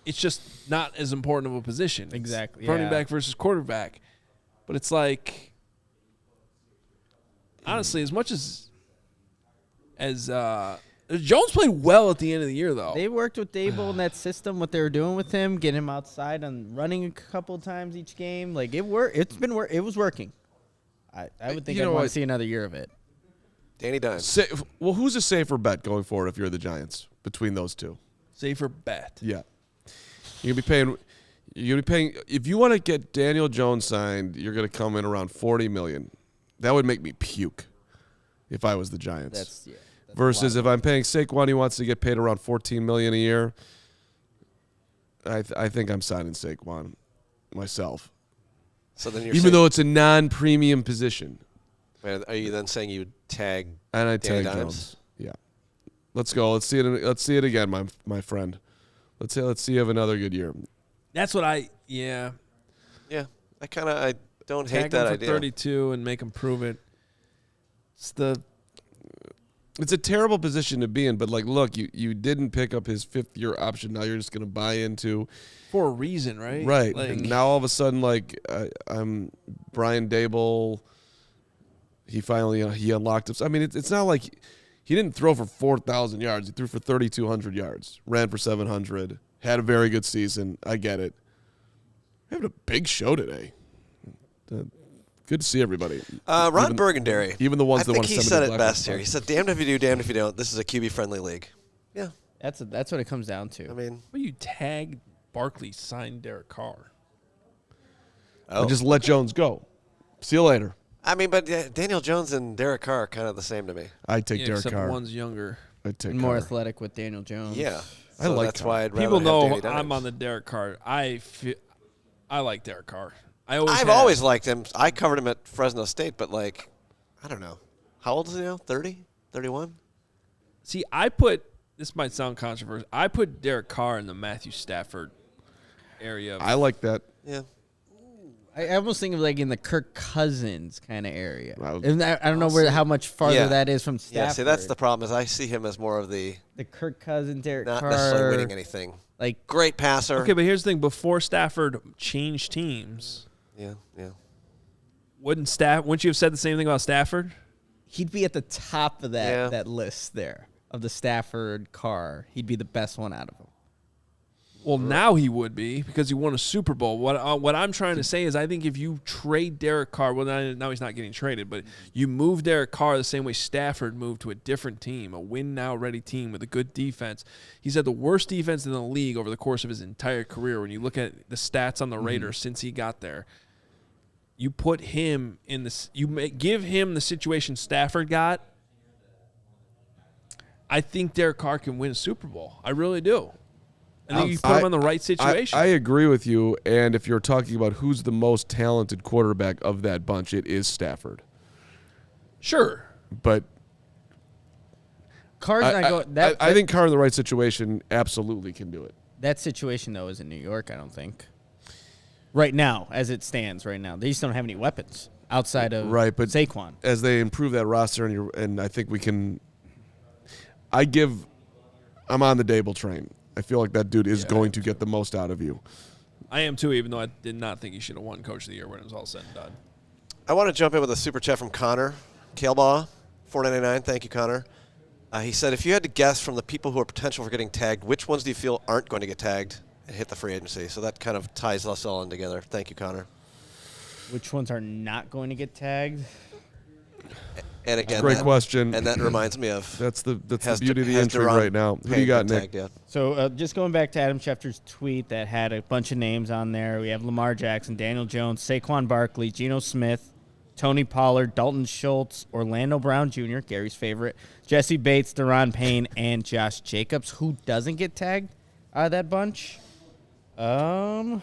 It's just not as important of a position. It's Exactly, running yeah. back versus quarterback, but it's like honestly, as much as Jones played well at the end of the year, though. They worked with Dable in that system, what they were doing with him, getting him outside and running a couple times each game. Like, it worked. It was working. I would think You I'd know want to what? see another year of it. Danny Dimes. Well, who's a safer bet going forward if you're the Giants between those two? Safer bet. Yeah. You're gonna be paying if you want to get Daniel Jones signed, you're gonna come in around $40 million. That would make me puke if I was the Giants. That's Versus if I'm paying Saquon, he wants to get paid around $14 million a year. I think I'm signing Saquon myself. So then you're Even saying, though it's a non-premium position. are you then saying you would tag And I Danny tag Dimes? Jones. Yeah. Let's go. Let's see it. Let's see it again, my friend. Let's see you have another good year. That's what yeah. Yeah, I don't Tag hate that him for idea. 32 and make him prove it. It's a terrible position to be in, but look, you didn't pick up his 5th year option. Now you're just going to buy into For a reason, right? right. Like, And now all of a sudden, I'm Brian Dable. He finally he unlocked him. I mean, it's not like he didn't throw for 4,000 yards. He threw for 3,200 yards, ran for 700, had a very good season. I get it. We're having a big show today. Good to see everybody. Ron Burgundy. Even the ones that want to send send me me he said it best here. He said, damned if you do, damned if you don't. This is a QB-friendly league. Yeah. That's what it comes down to. I mean. Well, you tagged Barkley signed Derek Carr. And just let Jones go. See you later. I mean, but Daniel Jones and Derek Carr are kind of the same to me. I take Derek except Carr. One's younger. I take more Carr. athletic with Daniel Jones. Yeah. I like that's Carr. why I'd rather People have know Danny Dimes. I'm on the Derek Carr. I like Derek Carr. I've always liked him. I covered him at Fresno State, but, like, I don't know. How old is he now? 30? 31? See, this might sound controversial. I put Derek Carr in the Matthew Stafford area. I like that. Yeah. I almost think of like in the Kirk Cousins kind of area. Well, And I don't know how much farther that is from Stafford. Yeah, see, that's the problem is I see him as more of the Kirk Cousins, Derek not Carr. necessarily winning anything. Like Great passer. Okay, but here's the thing. Before Stafford changed teams, Yeah. wouldn't you have said the same thing about Stafford? he'd be at the top of Yeah. that list there of the Stafford Carr. He'd be the best one out of them. Well, now he would be because he won a Super Bowl. What I'm trying to say is I think if you trade Derek Carr, well, now he's not getting traded, but you move Derek Carr the same way Stafford moved to a different team, a win-now-ready team with a good defense. He's had the worst defense in the league over the course of his entire career. When you look at the stats on the Raiders since he got there, you put him in this. Give him the situation Stafford got. I think Derek Carr can win a Super Bowl. I really do. I think you put him in the right situation. I agree with you, and if you're talking about who's the most talented quarterback of that bunch, it is Stafford. Sure. But Carr's not going. I think Carr in the right situation absolutely can do it. That situation though is in New York. I don't think. Right now, as it stands, right now, they just don't have any weapons outside of but Saquon. As they improve that roster, and I think we can. I'm on the Dable train. I feel like that dude is going to get the most out of you. I am too, even though I did not think he should have won Coach of the Year when it was all said and done. I want to jump in with a super chat from Connor Kalebaugh, $4.99. Thank you, Connor. He said, if you had to guess from the people who are potential for getting tagged, which ones do you feel aren't going to get tagged and hit the free agency? So that kind of ties us all in together. Thank you, Connor. Which ones are not going to get tagged? And again, great question. And that reminds me of that's the beauty of the entry Daron right now. Who do you got, Nick? So just going back to Adam Schefter's tweet that had a bunch of names on there. We have Lamar Jackson, Daniel Jones, Saquon Barkley, Geno Smith, Tony Pollard, Dalton Schultz, Orlando Brown Jr., Gary's favorite, Jesse Bates, Daron Payne, and Josh Jacobs. Who doesn't get tagged out of that bunch? I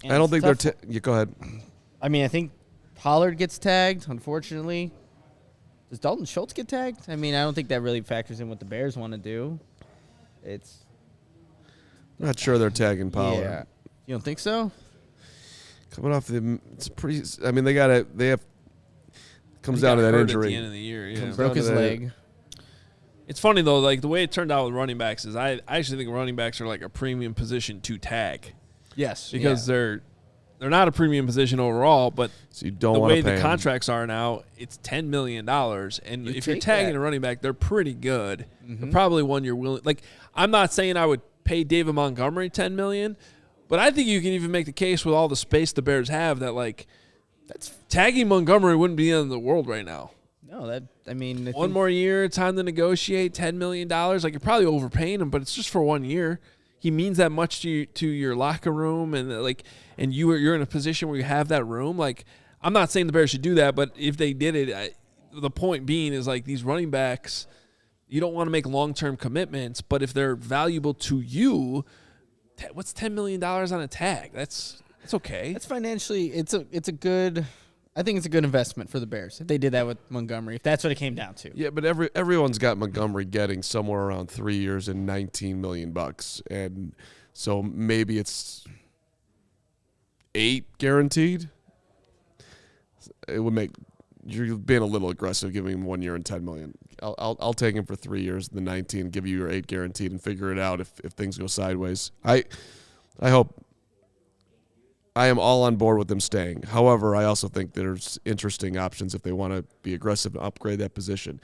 don't think they're – go ahead. I mean, I think Pollard gets tagged, unfortunately. Does Dalton Schultz get tagged? I mean, I don't think that really factors in what the Bears want to do. It's not sure they're tagging Pollard. Yeah. You don't think so? Coming off it's pretty. I mean, they have. Comes down to that hurt injury. At the end of the year, yeah. Broke his leg. It's funny though, like the way it turned out with running backs is I actually think running backs are like a premium position to tag. Yes, because they're not a premium position overall, but so you don't the way pay the them. contracts are now, it's $10 million. And if you're tagging a running back, they're pretty good. They're probably one you're willing. Like, I'm not saying I would pay David Montgomery $10 million, but I think you can even make the case with all the space the Bears have that, like, tagging Montgomery wouldn't be the end of the world right now. No, one more year, time to negotiate, $10 million. Like, you're probably overpaying him, but it's just for 1 year. He means that much to your locker room, and you're in a position where you have that room. Like, I'm not saying the Bears should do that, but if they did it, the point being is like these running backs, you don't want to make long-term commitments, but if they're valuable to you, what's $10 million on a tag? That's okay. That's financially, it's a good. I think it's a good investment for the Bears if they did that with Montgomery, if that's what it came down to. Yeah, but everyone's got Montgomery getting somewhere around 3 years and $19 million, and so maybe it's 8 guaranteed. It would make you're being a little aggressive giving him 1 year and $10 million. I'll take him for 3 years, the 19, give you your 8 guaranteed, and figure it out if things go sideways. I hope. I am all on board with them staying. However, I also think there's interesting options if they want to be aggressive and upgrade that position.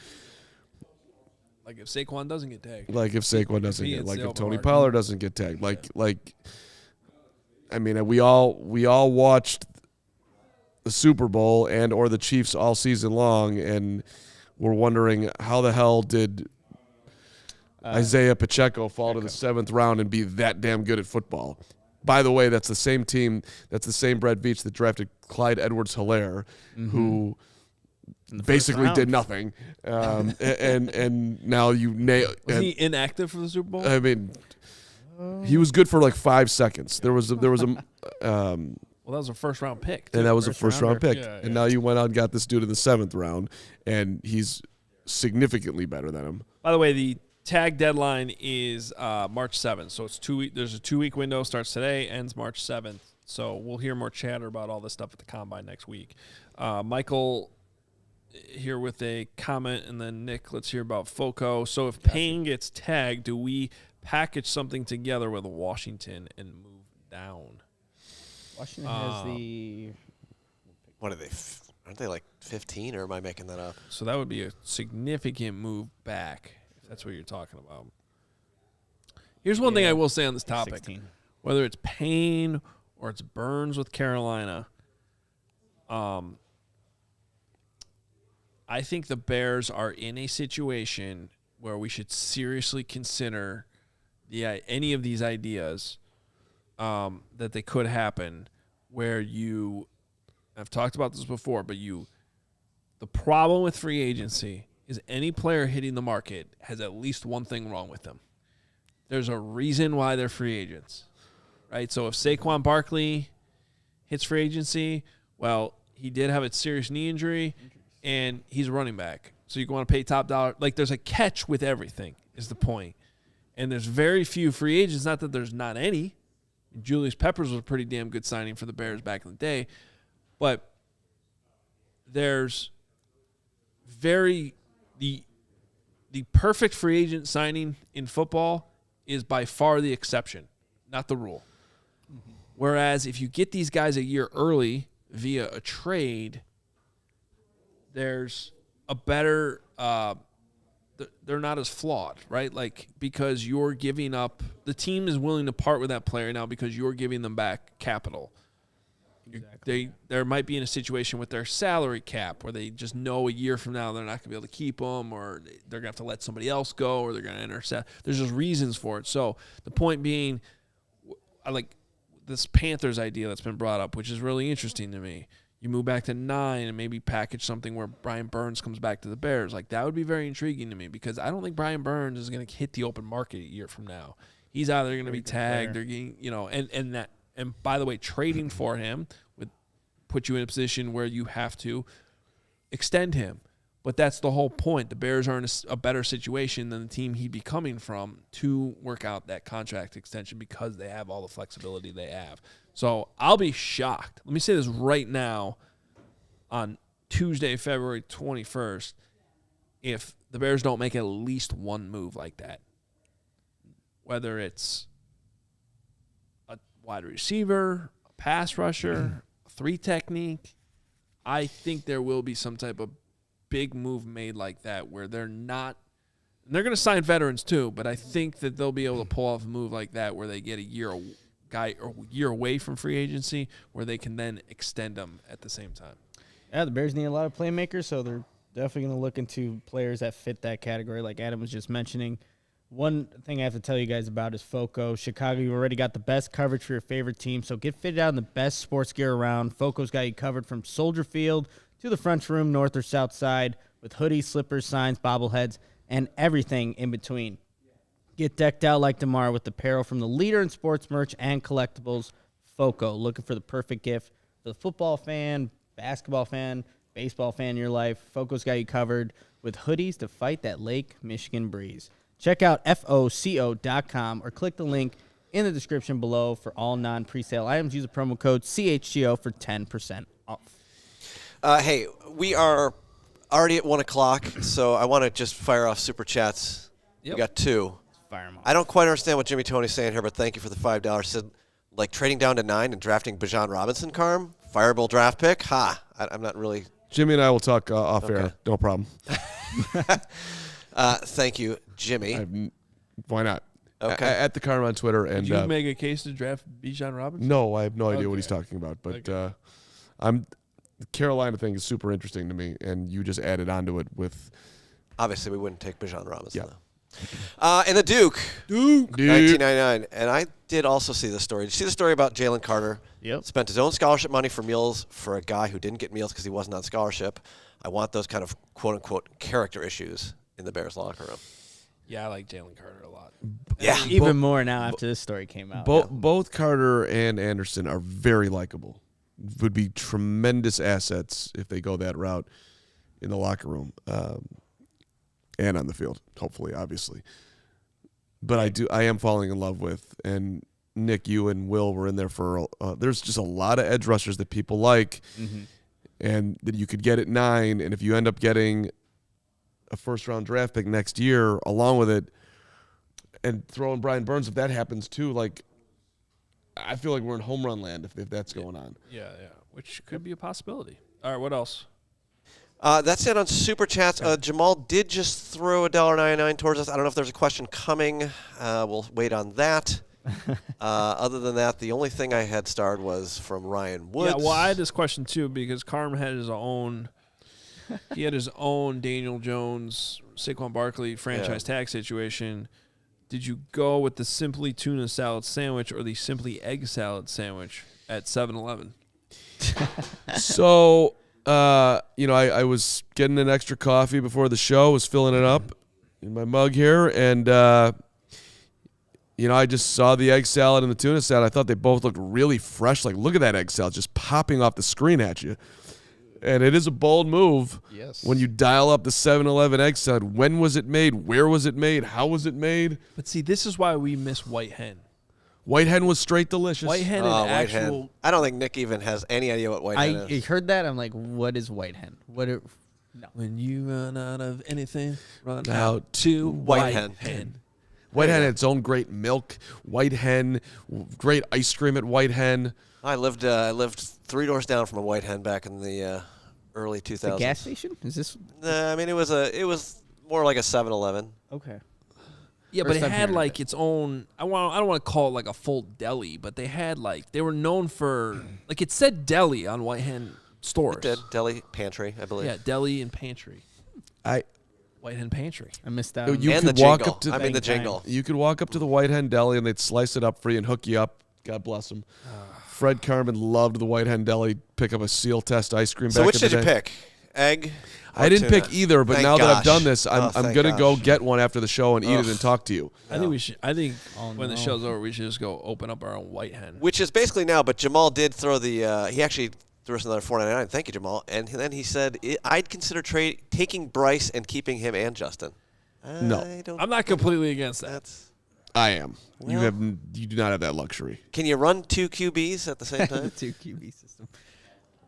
Like if Saquon doesn't get tagged. Like if Saquon doesn't get, like if Tony Pollard doesn't get tagged. Like I mean, we all watched the Super Bowl and or the Chiefs all season long, and we're wondering how the hell did Isaiah Pacheco fall to the 7th round and be that damn good at football. By the way, that's the same team, that's the same Brett Veach that drafted Clyde Edwards-Helaire, who basically did nothing. And now you nail. Was he inactive for the Super Bowl? I mean, he was good for like 5 seconds. There was a well, that was a first-round pick. And that was a first-round pick. Yeah, and now you went out and got this dude in the 7th round, and he's significantly better than him. By the way, the tag deadline is March 7th, so it's 2 week. There's a 2-week window, starts today, ends March 7th. So we'll hear more chatter about all this stuff at the Combine next week. Michael here with a comment, and then Nick, let's hear about Foco. So if Payne gets tagged, do we package something together with Washington and move down? Washington has the... What are they? Aren't they like 15, or am I making that up? So that would be a significant move back, if that's what you're talking about. Here's one thing I will say on this topic. 16. Whether it's Payne or it's Burns with Carolina, I think the Bears are in a situation where we should seriously consider any of these ideas that they could happen, where I've talked about this before, but the problem with free agency is any player hitting the market has at least one thing wrong with them. There's a reason why they're free agents, right? So if Saquon Barkley hits free agency, well, he did have a serious knee injury, and he's a running back. So you want to pay top dollar. Like, there's a catch with everything is the point. And there's very few free agents, not that there's not any. Julius Peppers was a pretty damn good signing for the Bears back in the day. But there's the perfect free agent signing in football is by far the exception, not the rule. Mm-hmm. Whereas if you get these guys a year early via a trade, there's a better they're not as flawed, right? Like, because you're giving up, the team is willing to part with that player now because you're giving them back capital. Exactly. There might be in a situation with their salary cap where they just know a year from now they're not going to be able to keep them, or they're going to have to let somebody else go, or they're going to intercept. There's just reasons for it. So the point being, I like this Panthers idea that's been brought up, which is really interesting to me. You move back to 9 and maybe package something where Brian Burns comes back to the Bears. Like, that would be very intriguing to me, because I don't think Brian Burns is going to hit the open market a year from now. He's either going to be tagged or getting, and by the way, trading for him would put you in a position where you have to extend him. But that's the whole point. The Bears are in a better situation than the team he'd be coming from to work out that contract extension, because they have all the flexibility they have. So I'll be shocked. Let me say this right now on Tuesday, February 21st, if the Bears don't make at least one move like that. Whether it's a wide receiver, a pass rusher, a 3 technique, I think there will be some type of big move made like that where they're not – and they're going to sign veterans too, but I think that they'll be able to pull off a move like that where they get a year away from free agency, where they can then extend them at the same time. Yeah, the Bears need a lot of playmakers, so they're definitely going to look into players that fit that category, like Adam was just mentioning. One thing I have to tell you guys about is Foco. Chicago, you already got the best coverage for your favorite team, so get fitted out in the best sports gear around. Foco's got you covered from Soldier Field to the French Room, north or south side, with hoodies, slippers, signs, bobbleheads, and everything in between. Get decked out like DeMar with apparel from the leader in sports merch and collectibles, Foco. Looking for the perfect gift for the football fan, basketball fan, baseball fan in your life. Foco's got you covered with hoodies to fight that Lake Michigan breeze. Check out FOCO.com or click the link in the description below for all non-presale items. Use the promo code CHGO for 10% off. Hey, we are already at 1 o'clock, so I want to just fire off super chats. Yep. We got 2. Fire 'em off. I don't quite understand what Jimmy Tony's saying here, but thank you for the $5. Said, like, trading down to 9 and drafting Bijan Robinson, Carm? Fireable draft pick? Ha! I'm not really... Jimmy and I will talk off air. No problem. Thank you, Jimmy. Why not? Okay. At the Carman on Twitter. And Did you make a case to draft Bijan Robinson? No, I have no idea what he's talking about. But the Carolina thing is super interesting to me, and you just added onto it with. Obviously, we wouldn't take Bijan Robinson, Yeah. though. And the Duke, 1999. And I did also see this story. Did you see the story about Jalen Carter? Yep. Spent his own scholarship money for meals for a guy who didn't get meals because he wasn't on scholarship. I want those kind of quote-unquote character issues in the Bears locker room. Yeah, I like Jalen Carter a lot. Yeah. Even more now after this story came out. Both Carter and Anderson are very likable. Would be tremendous assets if they go that route in the locker room and on the field, hopefully, obviously. But I am falling in love with, and Nick, you and Will were in there for, there's just a lot of edge rushers that people like, and that you could get at 9, and if you end up getting a first-round draft pick next year along with it, and throw in Brian Burns, if that happens too, like, I feel like we're in home run land if that's going on. Yeah, which could be a possibility. All right, what else? That's it on Super Chats. Jamal did just throw $1.99 towards us. I don't know if there's a question coming. We'll wait on that. Other than that, the only thing I had starred was from Ryan Woods. Yeah, well, I had this question too because Carman had his own. He had his own Daniel Jones, Saquon Barkley franchise tag situation. Did you go with the Simply Tuna Salad Sandwich or the Simply Egg Salad Sandwich at 7-Eleven? So, I was getting an extra coffee before the show, was filling it up in my mug here, and, I just saw the egg salad and the tuna salad. I thought they both looked really fresh. Like, look at that egg salad just popping off the screen at you. And it is a bold move when you dial up the 7-Eleven egg salad. When was it made? Where was it made? How was it made? But see, this is why we miss White Hen. White Hen was straight delicious. White Hen and White actual. hen. I don't think Nick even has any idea what White Hen I is. heard that. I'm like, what is White Hen? No. When you run out of anything, run Out out to White Hen. White Hen had its own great milk. White Hen, great ice cream at White Hen. I lived 3 doors down from a White Hen back in the early 2000s. The gas station? Is this? I mean, it was more like a 7-Eleven. Okay. Yeah, but First it time had hearing like of its own. I don't want to call it like a full deli, but they had they were known for like it said deli on White Hen stores. It did. Deli pantry, I believe. Yeah, deli and pantry. White Hen pantry. I missed out. You and could the walk jingle. up to I mean, the Bang, bang. jingle. You could walk up to the White Hen Deli and they'd slice it up for you and hook you up. God bless them. Fred Carman loved the White Hen Deli. Pick up a seal test ice cream. So back which in the did you day. pick? Egg? I or didn't tuna? pick either, but Thank now that I've gosh. done this, I'm Thank gonna go gosh. get one after the show and eat it and talk to you. I think we should. I think Oh, when the no. show's over, we should just go open up our own White Hen. Which is basically now, but Jamal did throw the. He actually threw us another $4.99. Thank you, Jamal. And then he said, "I'd consider taking Bryce and keeping him and Justin." No. I'm not completely against that. That's. I am. Well- You do not have that luxury. Can you run 2 QBs at the same the time? 2 QB system.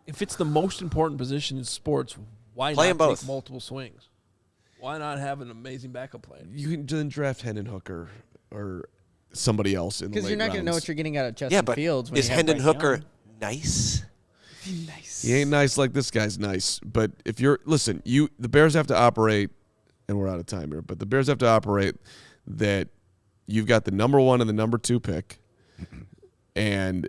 If it's the most important position in sports, why Play not 'em both. take multiple swings? Why not have an amazing backup plan? You can then draft Hendon Hooker or somebody else in the Because late you're not going to know rounds. what you're getting out of Justin Yeah, but Fields. When is you have Hendon Bryce Hooker Young. nice? Nice. He ain't nice like this guy's nice. But if you're the Bears have to operate, and we're out of time here. But the Bears have to operate that you've got the number 1 and the number 2 pick, and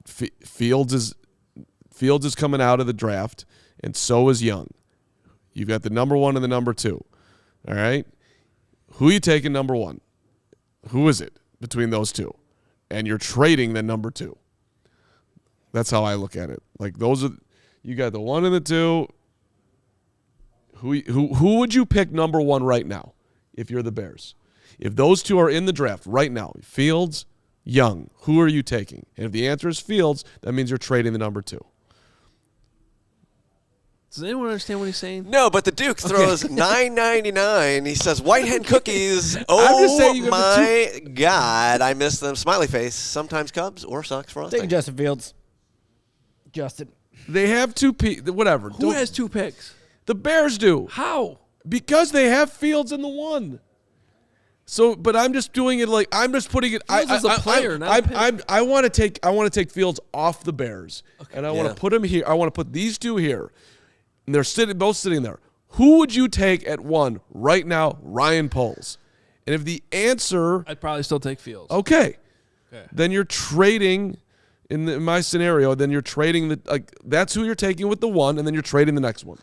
Fields is coming out of the draft, and so is Young. You've got the number 1 and the number 2. All right, who are you taking number 1? Who is it between those two? And you're trading the number 2. That's how I look at it. Like those are, you got the 1 and the 2. Who would you pick number 1 right now if you're the Bears? If those two are in the draft right now, Fields, Young, who are you taking? And if the answer is Fields, that means you're trading the number 2. Does anyone understand what he's saying? No, but the Duke throws $9.99. He says White Hen cookies. I'm just Oh saying you have my God, I miss them. Smiley face. Sometimes Cubs or Sox frosting. Take Justin Fields. Justin. They have 2 whatever. Who has 2 picks? The Bears do. How? Because they have Fields in the 1. So, but I'm just doing it like I'm just putting it. Fields is a player, not a pick. I want to take Fields off the Bears, and I want Yeah. to put him here. I want to put these two here, and they're both sitting there. Who would you take at 1 right now? Ryan Poles. And if the answer, I'd probably still take Fields. okay, Okay. then you're trading. in my scenario, then you're trading that's who you're taking with the 1, and then you're trading the next one.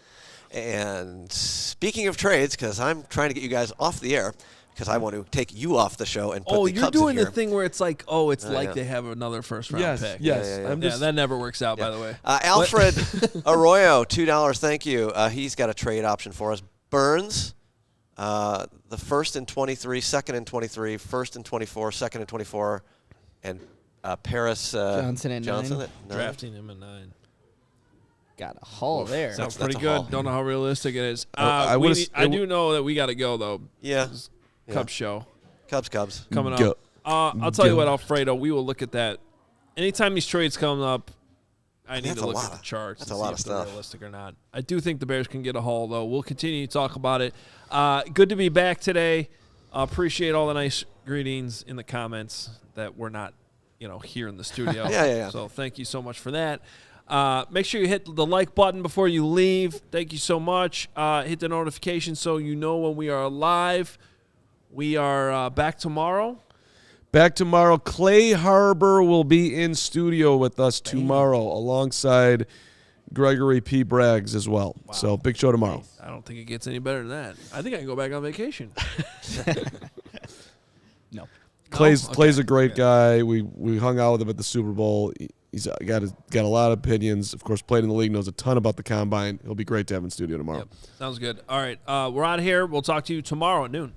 And speaking of trades, because I'm trying to get you guys off the air, because I want to take you off the show and put the you're Cubs doing in the here. thing where it's like, they have another first-round pick. Yes. That never works out, by the way. Alfred Arroyo, $2. Thank you. He's got a trade option for us. Burns, the first in 23, second in 23, first in 24, second in 24, and Paris Johnson at 9. Drafting him at 9. Got a haul there. Sounds That's pretty a good. haul. Don't know how realistic it is. I do know that we got to go, though. Yeah. Cubs show Cubs. coming Go. up. I'll tell you Go. what, Alfredo, we will look at that. Anytime these trades come up, I need That's to a look lot at the of- charts that's and a see lot if of they're stuff. realistic or not. I do think the Bears can get a haul, though. We'll continue to talk about it. Good to be back today. Appreciate all the nice greetings in the comments that we're not, here in the studio. Yeah. So thank you so much for that. Make sure you hit the like button before you leave. Thank you so much. Hit the notification so you know when we are live. We are back tomorrow. Back tomorrow. Clay Harbor will be in studio with us tomorrow alongside Gregory P. Braggs as well. Wow. So big show tomorrow. I don't think it gets any better than that. I think I can go back on vacation. No. Clay's a great guy. We hung out with him at the Super Bowl. He's got a lot of opinions. Of course, played in the league, knows a ton about the combine. He'll be great to have in studio tomorrow. Yep. Sounds good. All right. We're out of here. We'll talk to you tomorrow at noon.